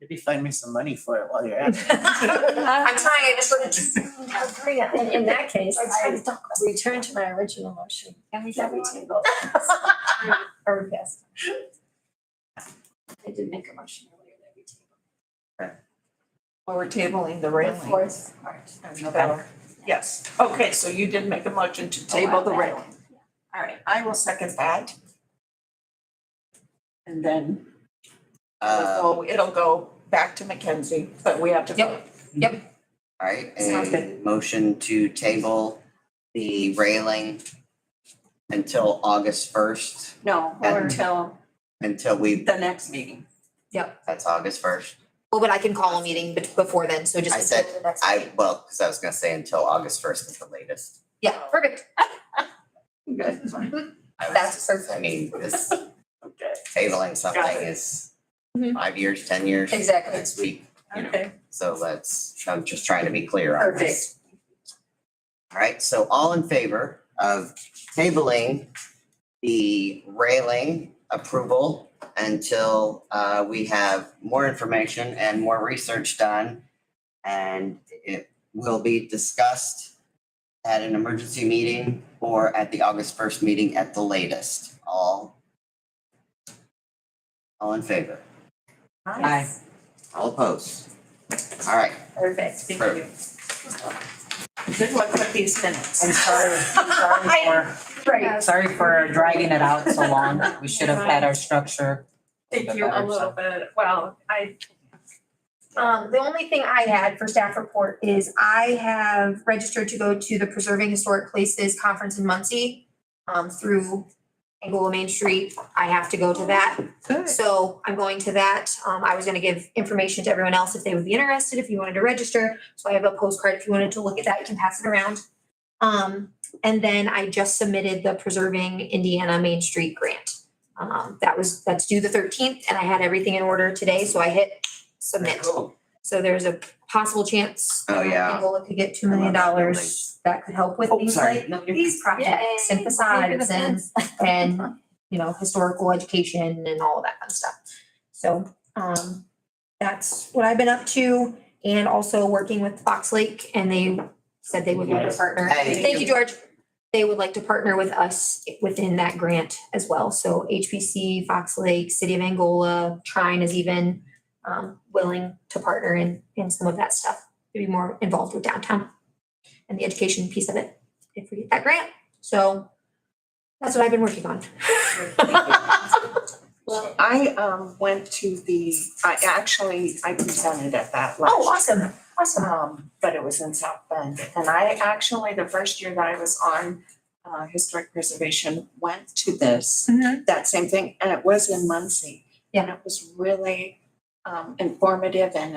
Speaker 8: Maybe find me some money for it while you're at it.
Speaker 7: I'm trying, I just wouldn't.
Speaker 6: Agree. In that case, I return to my original motion. Can we have a table? Or yes. I did make a motion earlier that we table.
Speaker 2: Well, we're tabling the railing.
Speaker 4: Fourth.
Speaker 2: November. Yes, okay, so you did make a motion to table the railing. All right, I will second that. And then it'll go back to Mackenzie, but we have to vote.
Speaker 1: All right,
Speaker 2: Sounds
Speaker 1: a motion to table the railing until August first,
Speaker 2: No,
Speaker 1: Or-
Speaker 2: until
Speaker 1: we,
Speaker 2: the next meeting.
Speaker 1: that's August first.
Speaker 7: Well, but I can call a meeting before then, so just
Speaker 1: I said,
Speaker 7: until the next meeting.
Speaker 1: because I was gonna say until August first is the latest.
Speaker 7: Yeah, perfect.
Speaker 2: Good.
Speaker 7: That's perfect.
Speaker 1: I mean, this
Speaker 2: Okay,
Speaker 1: tabling something
Speaker 2: Got it.
Speaker 1: is
Speaker 5: Mhm.
Speaker 1: 5 years, 10 years.
Speaker 7: Exactly.
Speaker 1: Next week, you know,
Speaker 2: okay.
Speaker 1: so I'm just trying to be clear on this. All right, so all in favor of tabling the railing approval until we have more information and more research done. And it will be discussed at an emergency meeting or at the August first meeting at the latest. All in favor?
Speaker 3: Aye.
Speaker 1: All opposed? All right,
Speaker 4: Perfect.
Speaker 2: Thank you. Good luck with these minutes.
Speaker 3: I'm sorry for dragging it out so long. We should have had our structure.
Speaker 4: Thank you a little bit. Well, the only thing I had for staff report is I have registered to go to the Preserving Historic Places Conference in Muncie through Angola Main Street. I have to go to that.
Speaker 2: Good.
Speaker 4: So I'm going to that. I was gonna give information to everyone else if they would be interested, if you wanted to register. So I have a postcard. If you wanted to look at that, you can pass it around. And then I just submitted the Preserving Indiana Main Street grant. That's due the 13th and I had everything in order today, so I hit submit.
Speaker 1: cool.
Speaker 4: So there's a possible chance.
Speaker 1: Oh, yeah.
Speaker 4: Angola could get $2 million that could help with
Speaker 1: Oh,
Speaker 4: things
Speaker 1: sorry.
Speaker 4: like
Speaker 1: No, you're-
Speaker 4: these projects and
Speaker 6: Yay.
Speaker 4: facades and, historical education and all of that kind of stuff. So, that's what I've been up to and also working with Fox Lake and they said they would like to partner.
Speaker 1: Hey.
Speaker 4: Thank you, George. They would like to partner with us within that grant as well. So HPC, Fox Lake, City of Angola, Trine is even willing to partner in some of that stuff, to be more involved with downtown and the education piece of it, if we get that grant. So that's what I've been working on.
Speaker 2: Well, I went to I presented at that last year.
Speaker 4: Oh, awesome, awesome.
Speaker 2: But it was in South Bend. And I actually, the first year that I was on historic preservation, went to this,
Speaker 4: Mhm.
Speaker 2: that same thing, and it was in Muncie.
Speaker 4: Yeah.
Speaker 2: And it was really informative and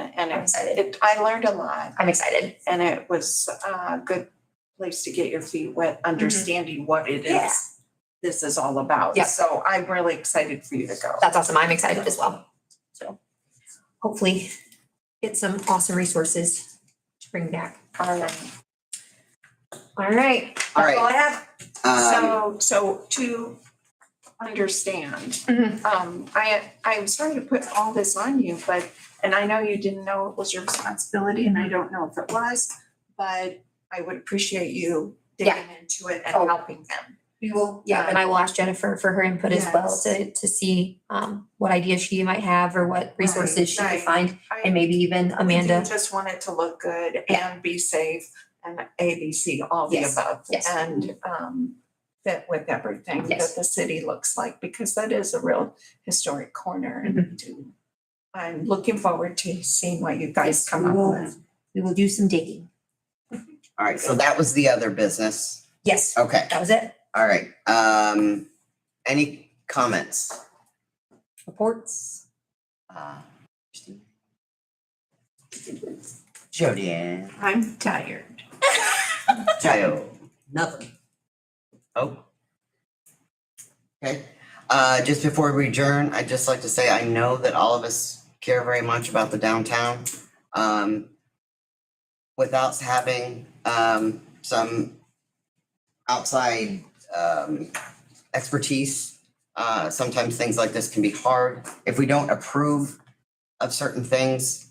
Speaker 2: I learned a lot.
Speaker 4: I'm excited.
Speaker 2: And it was a good place to get your feet wet, understanding what it
Speaker 4: Yeah.
Speaker 2: is this is all about.
Speaker 4: Yeah.
Speaker 2: So I'm really excited for you to go.
Speaker 4: That's awesome. I'm excited as well. So hopefully get some awesome resources to bring back.
Speaker 2: All right.
Speaker 4: All right.
Speaker 1: All
Speaker 4: That's all
Speaker 1: right.
Speaker 4: I have.
Speaker 2: So to understand,
Speaker 4: Mhm.
Speaker 2: I'm sorry to put all this on you, and I know you didn't know it was your responsibility, and I don't know if it was, but I would appreciate you digging into it and
Speaker 4: Oh.
Speaker 2: helping them.
Speaker 4: We will, yeah, and I will ask Jennifer for her input as well
Speaker 2: Yes.
Speaker 4: to see what ideas she might have or what resources she could
Speaker 2: right.
Speaker 4: find. And maybe even Amanda.
Speaker 2: You just want it to look good
Speaker 4: Yeah.
Speaker 2: and be safe and ABC, all the
Speaker 4: Yes,
Speaker 2: above.
Speaker 4: yes.
Speaker 2: And fit with everything
Speaker 4: Yes.
Speaker 2: that the city looks like, because that is a real historic corner
Speaker 4: Mm-hmm.
Speaker 2: and I'm looking forward to seeing what you guys come
Speaker 4: we
Speaker 2: up
Speaker 4: will-
Speaker 2: with.
Speaker 4: We will do some digging.
Speaker 1: All right, so that was the other business.
Speaker 4: Yes,
Speaker 1: Okay,
Speaker 4: that was it.
Speaker 1: all right. Any comments?
Speaker 4: Reports.
Speaker 1: Jodianne,
Speaker 2: I'm tired.
Speaker 1: Jayo. Nothing. Oh. Okay, just before we adjourn, I'd just like to say, I know that all of us care very much about the downtown. Without having, some outside, expertise, sometimes things like this can be hard. If we don't approve of certain things,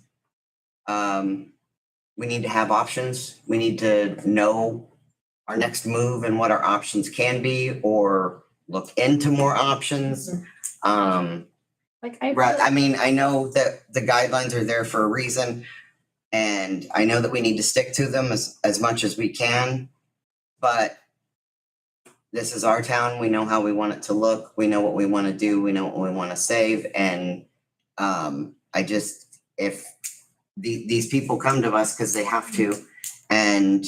Speaker 1: we need to have options. We need to know our next move and what our options can be, or look into more options.
Speaker 5: Like I.
Speaker 1: I mean, I know that the guidelines are there for a reason. And I know that we need to stick to them as much as we can, but this is our town. We know how we want it to look. We know what we want to do. We know what we want to save. And I just, if these people come to us because they have to, and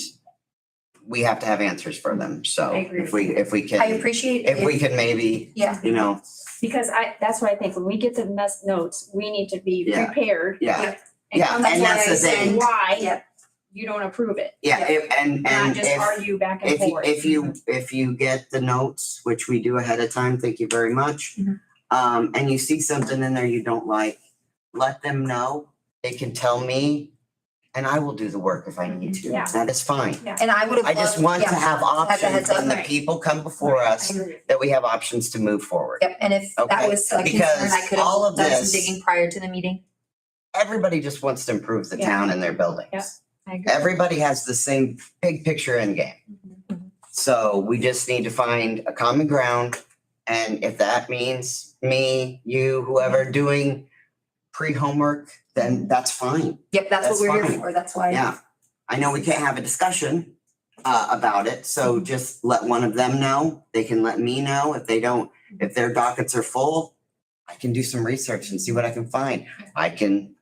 Speaker 1: we have to have answers for them. So
Speaker 6: I agree
Speaker 1: if we
Speaker 4: I
Speaker 1: can,
Speaker 4: appreciate
Speaker 1: if
Speaker 4: it.
Speaker 1: we can maybe,
Speaker 4: Yeah.
Speaker 1: you know,
Speaker 6: Because that's what I think, when we get the notes, we need to be
Speaker 1: Yeah.
Speaker 6: prepared.
Speaker 1: yeah,
Speaker 6: And
Speaker 1: Yeah,
Speaker 6: come
Speaker 1: and
Speaker 6: to
Speaker 1: that's the
Speaker 6: us and
Speaker 1: thing.
Speaker 6: why
Speaker 4: Yep.
Speaker 6: you don't approve it.
Speaker 1: yeah. And
Speaker 6: Not just
Speaker 1: if,
Speaker 6: argue back and forth.
Speaker 1: if you get the notes, which we do ahead of time, thank you very much.
Speaker 4: Mhm.
Speaker 1: And you see something in there you don't like, let them know. They can tell me and I will do the work if I need to.
Speaker 6: Yeah.
Speaker 1: That is fine.
Speaker 4: And I would have
Speaker 1: I just
Speaker 4: loved-
Speaker 1: want to
Speaker 4: yeah,
Speaker 1: have
Speaker 4: the
Speaker 1: options
Speaker 4: heads up.
Speaker 1: when the people come before us,
Speaker 4: I agree.
Speaker 1: that we have options to move forward.
Speaker 4: Yep, and if that
Speaker 1: Okay,
Speaker 4: was a concern,
Speaker 1: because
Speaker 4: I could
Speaker 1: all of
Speaker 4: have done some
Speaker 1: this-
Speaker 4: digging prior to the meeting.
Speaker 1: Everybody just wants to improve the
Speaker 6: Yeah.
Speaker 1: town and their buildings.
Speaker 6: Yeah. I agree.
Speaker 1: Everybody has the same big picture end game.
Speaker 4: Mhm.
Speaker 1: So we just need to find a common ground. And if that means me, you, whoever doing pre-homework, then that's fine.
Speaker 4: Yep, that's what
Speaker 1: That's
Speaker 4: we're here
Speaker 1: fine.
Speaker 4: for, that's why.
Speaker 1: Yeah. I know we can't have a discussion about it, so just let one of them know. They can let me know if they don't, if their dockets are full. I can do some research and see what I can find. I can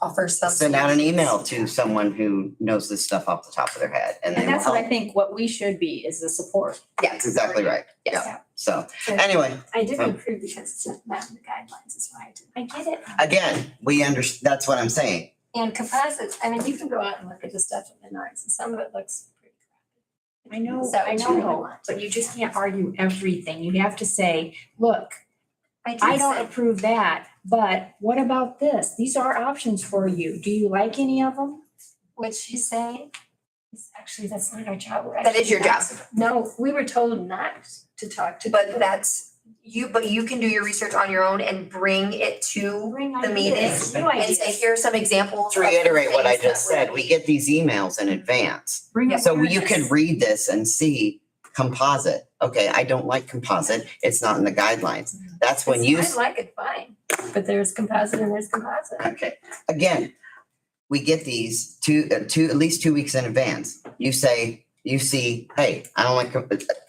Speaker 4: Offer some.
Speaker 1: send out an email to someone who knows this stuff off the top of their head and they
Speaker 6: And
Speaker 1: will
Speaker 6: that's what I
Speaker 1: help.
Speaker 6: think what we should be is the support.
Speaker 1: That's exactly right.
Speaker 4: Yes.
Speaker 1: Yeah. So anyway,
Speaker 6: I didn't
Speaker 1: Um,
Speaker 6: approve because it's not in the guidelines, is why I didn't. I get it.
Speaker 1: again, that's what I'm saying.
Speaker 6: And composites, I mean, you can go out and look at the stuff in the Menards and some of it looks pretty crappy.
Speaker 5: I know,
Speaker 6: So
Speaker 5: I
Speaker 6: do what
Speaker 5: know,
Speaker 6: want.
Speaker 5: but you just can't argue everything. You have to say, look,
Speaker 6: I
Speaker 5: I don't approve that, but what about this? These are options for you. Do you like any of them?
Speaker 6: What she's saying is actually, that's not our job. We're
Speaker 4: That is your
Speaker 6: actually
Speaker 4: job.
Speaker 6: not- No, we were told not to talk to.
Speaker 4: But
Speaker 6: people.
Speaker 4: but you can do your research on your own and bring it to
Speaker 6: Bring
Speaker 4: the meeting
Speaker 6: ideas, new
Speaker 4: and say,
Speaker 6: ideas.
Speaker 4: here are some examples.
Speaker 1: To
Speaker 4: of
Speaker 1: reiterate what I
Speaker 4: things that
Speaker 1: just said,
Speaker 4: would
Speaker 1: we
Speaker 4: be-"
Speaker 1: get these emails in advance.
Speaker 6: Bring
Speaker 1: So you
Speaker 6: awareness.
Speaker 1: can read this and see composite. Okay, I don't like composite. It's not in the guidelines. That's when you,
Speaker 6: I like it fine, but there's composite and there's composite.
Speaker 1: okay, again, we get these at least 2 weeks in advance. You see, hey, I don't like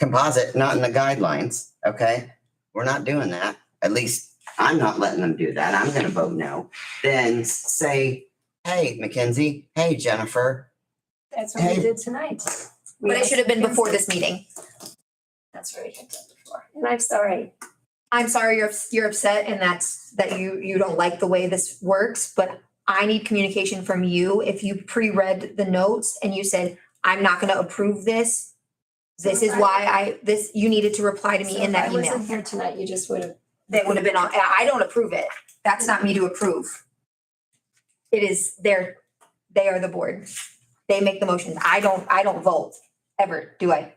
Speaker 1: composite, not in the guidelines, okay? We're not doing that. At least I'm not letting them do that. I'm gonna vote no. Then say, hey, Mackenzie, hey, Jennifer,
Speaker 6: That's what we
Speaker 1: Hey.
Speaker 6: did tonight. We
Speaker 4: But it
Speaker 6: asked
Speaker 4: should have been before
Speaker 6: Mackenzie.
Speaker 4: this meeting.
Speaker 6: That's what we had done before. And I'm sorry.
Speaker 4: I'm sorry you're upset and that you don't like the way this works, but I need communication from you. If you pre-read the notes and you said, I'm not gonna approve this, this is why you needed to reply to me
Speaker 6: So
Speaker 4: in
Speaker 6: if
Speaker 4: that
Speaker 6: I
Speaker 4: email.
Speaker 6: wasn't here tonight, you just would have.
Speaker 4: That would have been on, I don't approve it. That's not me to approve. It is they are the board. They make the motions. I don't vote ever, do I?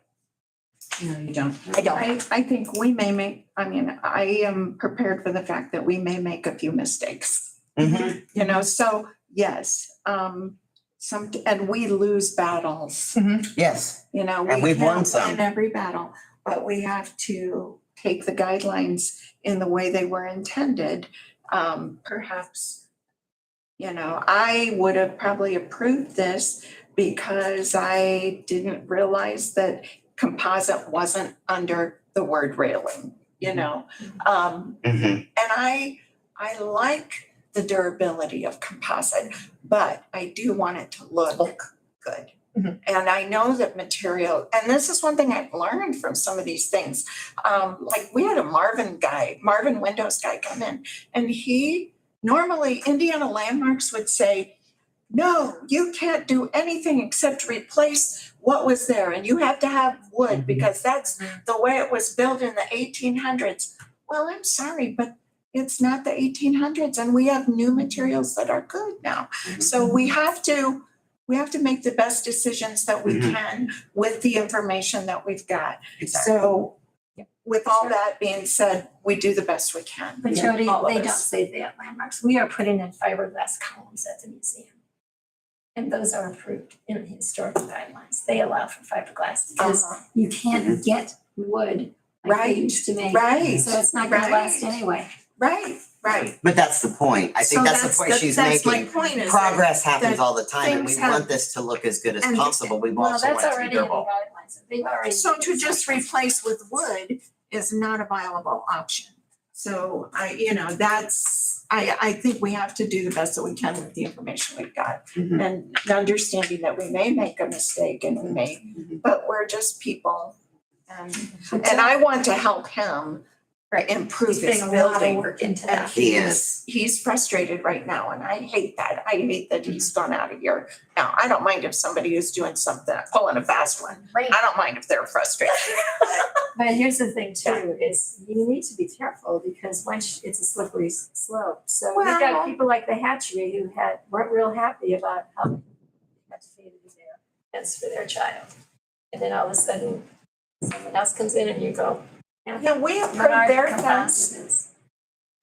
Speaker 2: No, you don't.
Speaker 4: I don't.
Speaker 2: I think we may make, I mean, I am prepared for the fact that we may make a few mistakes.
Speaker 1: Mhm.
Speaker 2: You know, so yes, and we lose battles,
Speaker 1: yes,
Speaker 2: you know.
Speaker 1: And
Speaker 2: we
Speaker 1: we've won
Speaker 2: can't
Speaker 1: some.
Speaker 2: win every battle, but we have to take the guidelines in the way they were intended. Perhaps, you know, I would have probably approved this because I didn't realize that composite wasn't under the word railing, you know?
Speaker 1: Mhm.
Speaker 2: And I like the durability of composite, but I do want it to look good.
Speaker 4: Mhm.
Speaker 2: And I know that material, and this is one thing I've learned from some of these things. Like we had a Marvin Windows guy come in, and normally Indiana Landmarks would say, no, you can't do anything except replace what was there, and you have to have wood because that's the way it was built in the 1800s. Well, I'm sorry, but it's not the 1800s, and we have new materials that are good now. So we have to make the best decisions that we
Speaker 1: Mhm.
Speaker 2: can with the information that we've got.
Speaker 1: Exactly.
Speaker 2: So with all that being said, we do the best we can.
Speaker 6: But Jody,
Speaker 2: All of
Speaker 6: they don't
Speaker 2: us.
Speaker 6: say they at landmarks. We are putting in fiberglass columns at the museum. And those are approved in the historical guidelines. They allow for fiberglass because
Speaker 2: Uh-huh.
Speaker 6: you can't get wood like they
Speaker 2: Right,
Speaker 6: used to make.
Speaker 2: right,
Speaker 6: So it's not gonna
Speaker 2: right.
Speaker 6: last anyway.
Speaker 2: Right, Right.
Speaker 1: But that's the point. I think
Speaker 2: So
Speaker 1: that's the point she's
Speaker 2: that's my
Speaker 1: making.
Speaker 2: point is that-
Speaker 1: Progress happens
Speaker 2: that
Speaker 1: all the time and we
Speaker 2: things have-
Speaker 1: want this to look as good as
Speaker 2: and-
Speaker 1: possible. We
Speaker 6: Well,
Speaker 1: also want
Speaker 6: that's
Speaker 1: it to be
Speaker 6: already in the
Speaker 1: durable.
Speaker 6: guidelines. They've already.
Speaker 2: So to just replace with wood is not a viable option. So I think we have to do the best that we can with the information we've got.
Speaker 1: Mhm.
Speaker 2: And understanding that we may make a mistake and we may, but we're just people. And I want to help him
Speaker 4: Right.
Speaker 2: improve
Speaker 4: He's
Speaker 2: his
Speaker 4: putting a lot of
Speaker 2: building.
Speaker 4: work into
Speaker 2: And
Speaker 4: that.
Speaker 1: He is.
Speaker 2: he's frustrated right now and I hate that. I hate that he's gone out of here. Now, I don't mind if somebody is doing something, pulling a fast one.
Speaker 4: Right.
Speaker 2: I don't mind if they're frustrated.
Speaker 6: But here's the thing too, is you need to be careful because once it's a slippery slope. So you've
Speaker 2: Well-
Speaker 6: got people like the hatchery who weren't real happy about how they had to pay to do their fence for their child. And then all of a sudden, someone else comes in and you go.
Speaker 2: Yeah, we approved
Speaker 6: "Menard
Speaker 2: their
Speaker 6: compounds
Speaker 2: fence.
Speaker 6: this."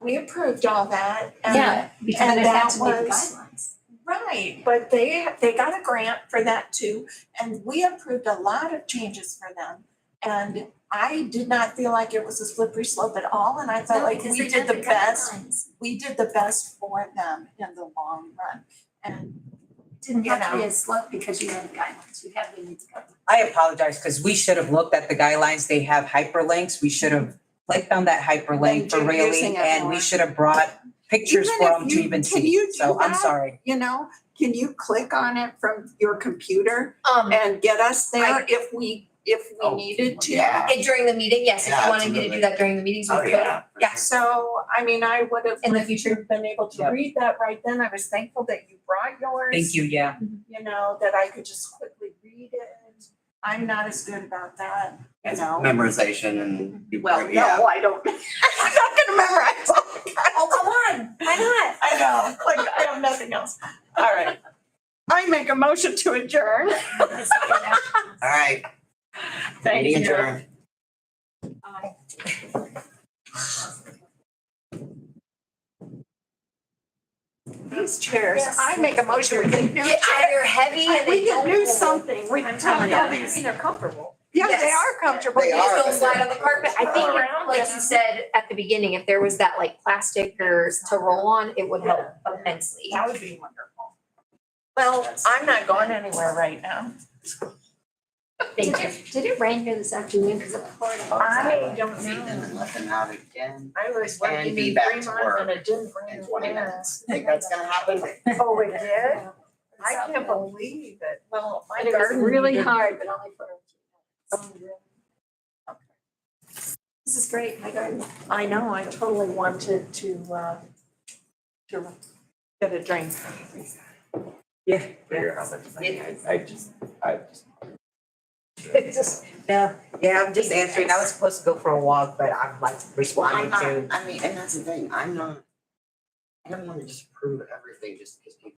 Speaker 2: We approved all that. and-
Speaker 6: Yeah, because
Speaker 2: and
Speaker 6: it had
Speaker 2: that
Speaker 6: to meet the
Speaker 2: was-
Speaker 6: guidelines.
Speaker 2: Right, but they got a grant for that too, and we approved a lot of changes for them. And I did not feel like it was a slippery slope at all, and I felt
Speaker 6: No,
Speaker 2: like
Speaker 6: because
Speaker 2: we
Speaker 6: they
Speaker 2: did
Speaker 6: had
Speaker 2: the best,
Speaker 6: guidelines.
Speaker 2: we did the best for them in the long run. And
Speaker 6: It didn't have to be
Speaker 2: you know.
Speaker 6: a slope because you had the guidelines, you had to meet the guidelines.
Speaker 3: I apologize, because we should have looked at the guidelines. They have hyperlinks. We should have clicked on that hyperlink for
Speaker 2: Been
Speaker 3: railing
Speaker 2: using it
Speaker 3: and we
Speaker 2: more.
Speaker 3: should have brought pictures
Speaker 2: Even
Speaker 3: for
Speaker 2: if
Speaker 3: them to
Speaker 2: you-
Speaker 3: even
Speaker 2: can
Speaker 3: see.
Speaker 2: you do
Speaker 3: So I'm
Speaker 2: that?
Speaker 3: sorry.
Speaker 2: can you click on it from your computer
Speaker 4: Um,
Speaker 2: and get us there
Speaker 4: I-
Speaker 2: if we
Speaker 1: Oh,
Speaker 2: needed to?
Speaker 1: yeah.
Speaker 4: and during the meeting, yes, if
Speaker 1: Yeah,
Speaker 4: you wanted me to
Speaker 1: absolutely.
Speaker 4: do that during the meetings, we
Speaker 1: Oh,
Speaker 4: could.
Speaker 1: yeah. for
Speaker 4: Yeah.
Speaker 1: sure.
Speaker 2: So, I mean, I would have
Speaker 4: In the future.
Speaker 2: been able to
Speaker 3: Yep.
Speaker 2: read that right then. I was thankful that you brought yours.
Speaker 3: Thank you, yeah.
Speaker 2: You know, that I could just quickly read it. I'm not as good about that, you know.
Speaker 1: Memorization and.
Speaker 2: Well,
Speaker 1: yeah.
Speaker 2: no, I don't. I'm not gonna memorize all the
Speaker 4: Oh, come on, why not?
Speaker 2: I know, like, I have nothing else. All right. I make a motion to adjourn.
Speaker 1: All right.
Speaker 2: Thank
Speaker 1: Meeting
Speaker 2: you.
Speaker 1: adjourned.
Speaker 2: These chairs, I make a motion, we get new
Speaker 4: Yeah,
Speaker 2: chairs.
Speaker 4: they're heavy and
Speaker 2: We
Speaker 4: they
Speaker 2: can
Speaker 4: don't.
Speaker 2: do something, we can tell you.
Speaker 6: They're comfortable.
Speaker 2: Yeah, they
Speaker 4: Yes.
Speaker 2: are comfortable.
Speaker 1: They
Speaker 4: They just
Speaker 1: are.
Speaker 4: don't slide on the carpet. I think,
Speaker 2: Around
Speaker 4: like
Speaker 2: it.
Speaker 4: you said at the beginning, if there was that like plastic or to roll on, it would help immensely.
Speaker 2: That would be wonderful. Well, I'm not going anywhere right now.
Speaker 4: Thank you.
Speaker 6: Did it rain here this afternoon? Because it poured
Speaker 2: I don't
Speaker 1: Feed them and
Speaker 2: know.
Speaker 1: let them out again.
Speaker 2: I was
Speaker 1: And
Speaker 2: working
Speaker 1: be
Speaker 2: in
Speaker 1: back to
Speaker 2: Fremont
Speaker 1: work
Speaker 2: and it didn't rain.
Speaker 1: in 20 minutes. Think that's gonna happen?
Speaker 2: Oh, it did? I can't believe it. Well, my
Speaker 6: And it was
Speaker 2: garden
Speaker 6: really
Speaker 2: needed-
Speaker 6: hard, but only for. This is great, my garden.
Speaker 2: I know, I totally wanted to get a drink.
Speaker 3: Yeah.
Speaker 9: It's just, yeah, I'm just answering. I was supposed to go for a walk, but I'm like responding to.
Speaker 1: I mean, and that's the thing, I don't wanna just prove everything just because people